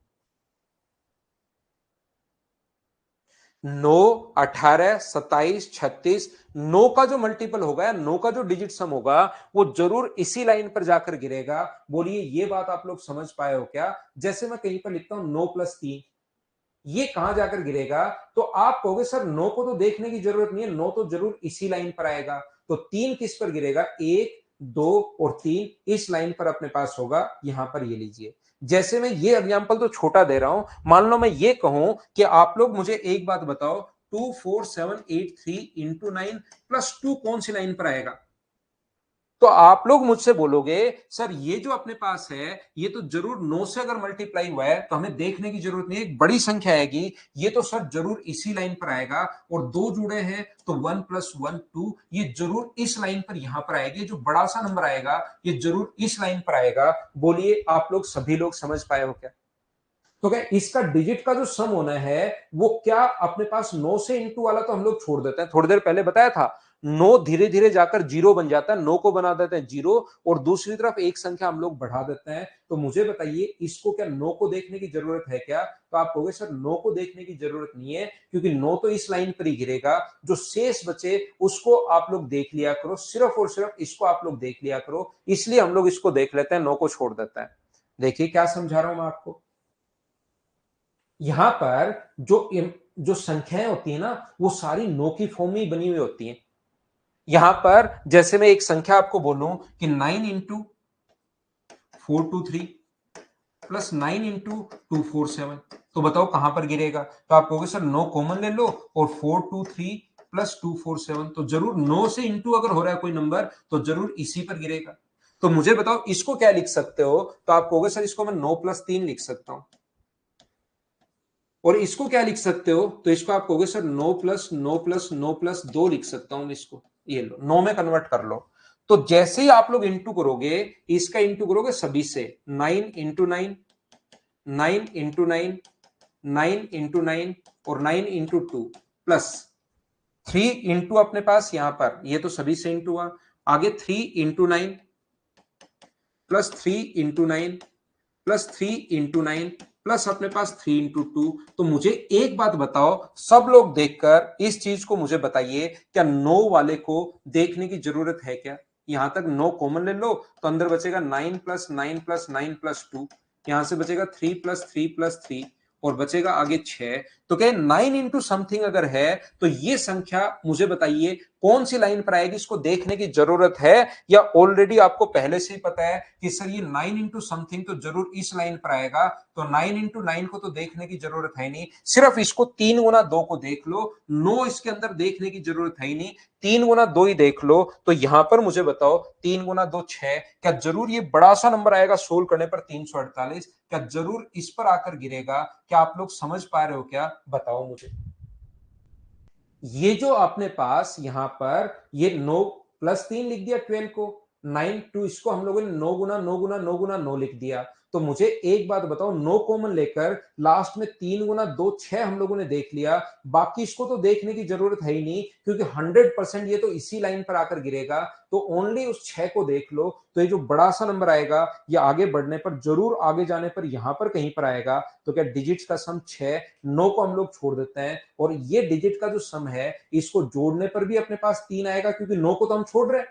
9, 18, 27, 36, 9 का जो मल्टीपल होगा, 9 का जो डिजिट सम होगा, वो जरूर इसी लाइन पर जाकर गिरेगा। बोलिए, ये बात आप लोग समझ पाए हो क्या? जैसे मैं कहीं पर लिखता हूं 9+3, ये कहां जाकर गिरेगा? तो आप कहोगे सर 9 को तो देखने की जरूरत नहीं है, 9 तो जरूर इसी लाइन पर आएगा। तो 3 किस पर गिरेगा? 1, 2 और 3 इस लाइन पर अपने पास होगा। यहां पर ये लीजिए, जैसे मैं ये एग्जांपल तो छोटा दे रहा हूं, मान लो मैं ये कहूं कि आप लोग मुझे एक बात बताओ, 24783 इंटू 9+2 कौन सी लाइन पर आएगा? तो आप लोग मुझसे बोलोगे सर ये जो अपने पास है ये तो जरूर 9 से अगर मल्टीप्लाई हुआ है तो हमें देखने की जरूरत नहीं है, एक बड़ी संख्या आएगी, ये तो सर जरूर इसी लाइन पर आएगा। और दो जुड़े हैं तो 1+1 2, ये जरूर इस लाइन पर यहां पर आएगी। जो बड़ा सा नंबर आएगा ये जरूर इस लाइन पर आएगा। बोलिए, आप लोग सभी लोग समझ पाए हो क्या? तो क्या इसका डिजिट का जो सम होना है वो क्या अपने पास 9 से इंटू वाला तो हम लोग छोड़ देते हैं, थोड़ी देर पहले बताया था। 9 धीरे धीरे जाकर जीरो बन जाता है, 9 को बना देते हैं जीरो, और दूसरी तरफ एक संख्या हम लोग बढ़ा देते हैं। तो मुझे बताइए, इसको क्या 9 को देखने की जरूरत है क्या? तो आप कहोगे सर 9 को देखने की जरूरत नहीं है, क्योंकि 9 तो इस लाइन पर ही गिरेगा। जो शेष बचे उसको आप लोग देख लिया करो, सिर्फ और सिर्फ इसको आप लोग देख लिया करो। इसलिए हम लोग इसको देख लेते हैं, 9 को छोड़ देते हैं। देखिए क्या समझा रहा हूं मैं आपको। यहां पर जो संख्याएं होती है ना, वो सारी नो की फॉर्म में बनी हुई होती हैं। यहां पर जैसे मैं एक संख्या आपको बोलूं कि 9 इंटू 423 प्लस 9 इंटू 247, तो बताओ कहां पर गिरेगा? तो आप कहोगे सर 9 कॉमन ले लो और 423 प्लस 247, तो जरूर 9 से इंटू अगर हो रहा है कोई नंबर तो जरूर इसी पर गिरेगा। तो मुझे बताओ इसको क्या लिख सकते हो? तो आप कहोगे सर इसको मैं 9+3 लिख सकता हूं। और इसको क्या लिख सकते हो? तो इसको आप कहोगे सर 9+9+9+2 लिख सकता हूं इसको। ये लो, 9 में कन्वर्ट कर लो। तो जैसे ही आप लोग इंटू करोगे, इसका इंटू करोगे सभी से, 9 इंटू 9, 9 इंटू 9, 9 इंटू 9 और 9 इंटू 2 प्लस 3 इंटू अपने पास यहां पर, ये तो सभी से इंटू हुआ, आगे 3 into 9 plus 3 into 9 plus 3 into 9 plus अपने पास 3 इंटू 2। तो मुझे एक बात बताओ, सब लोग देखकर इस चीज को मुझे बताइए, क्या 9 वाले को देखने की जरूरत है क्या? यहां तक 9 कॉमन ले लो तो अंदर बचेगा 9+9+9+2, यहां से बचेगा 3+3+3 और बचेगा आगे 6। तो क्या 9 इंटू समथिंग अगर है तो ये संख्या मुझे बताइए कौन सी लाइन पर आएगी, इसको देखने की जरूरत है, या ऑलरेडी आपको पहले से ही पता है कि सर ये 9 इंटू समथिंग तो जरूर इस लाइन पर आएगा। तो 9 इंटू 9 को तो देखने की जरूरत है ही नहीं, सिर्फ इसको 3 गुना 2 को देख लो। 9 इसके अंदर देखने की जरूरत है ही नहीं, 3 गुना 2 ही देख लो। तो यहां पर मुझे बताओ 3 गुना 2 6, क्या जरूर ये बड़ा सा नंबर आएगा सोल्व करने पर 348? क्या जरूर इस पर आकर गिरेगा? क्या आप लोग समझ पा रहे हो क्या? बताओ मुझे। ये जो आपने पास यहां पर ये 9+3 लिख दिया 12 को, 9 टू इसको हम लोगों ने 9 गुना 9 गुना 9 गुना 9 लिख दिया। तो मुझे एक बात बताओ, 9 कॉमन लेकर लास्ट में 3 गुना 2 6 हम लोगों ने देख लिया, बाकी इसको तो देखने की जरूरत है ही नहीं, क्योंकि 100% ये तो इसी लाइन पर आकर गिरेगा। तो ओनली उस 6 को देख लो, तो ये जो बड़ा सा नंबर आएगा ये आगे बढ़ने पर, जरूर आगे जाने पर यहां पर कहीं पर आएगा। तो क्या डिजिट्स का सम 6, 9 को हम लोग छोड़ देते हैं, और ये डिजिट का जो सम है इसको जोड़ने पर भी अपने पास 3 आएगा, क्योंकि 9 को तो हम छोड़ रहे हैं।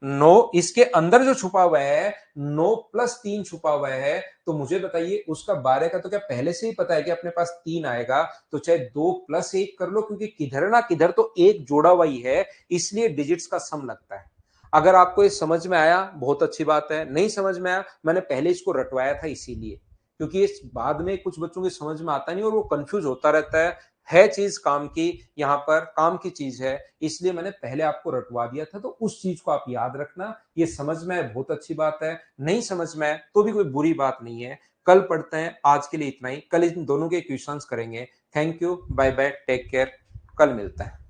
9 इसके अंदर जो छुपा हुआ है, 9 प्लस 3 छुपा हुआ है, तो मुझे बताइए उसका 12 का तो क्या पहले से ही पता है कि अपने पास 3 आएगा, तो चाहे 2 प्लस 1 कर लो, क्योंकि किधर ना किधर तो एक जोड़ा हुआ ही है, इसलिए डिजिट्स का सम लगता है। अगर आपको ये समझ में आया बहुत अच्छी बात है, नहीं समझ में आया, मैंने पहले इसको रटवाया था इसीलिए, क्योंकि इस बाद में कुछ बच्चों की समझ में आता नहीं और वो कंफ्यूज होता रहता है चीज काम की, यहाँ पर काम की चीज है, इसलिए मैंने पहले आपको रटवा दिया था। तो उस चीज को आप याद रखना, ये समझ में आए बहुत अच्छी बात है, नहीं समझ में आए तो भी कोई बुरी बात नहीं है। कल पढ़ते हैं, आज के लिए इतना ही, कल इन दोनों के क्वेश्चंस करेंगे। Thank you, bye bye, take care, कल मिलता है।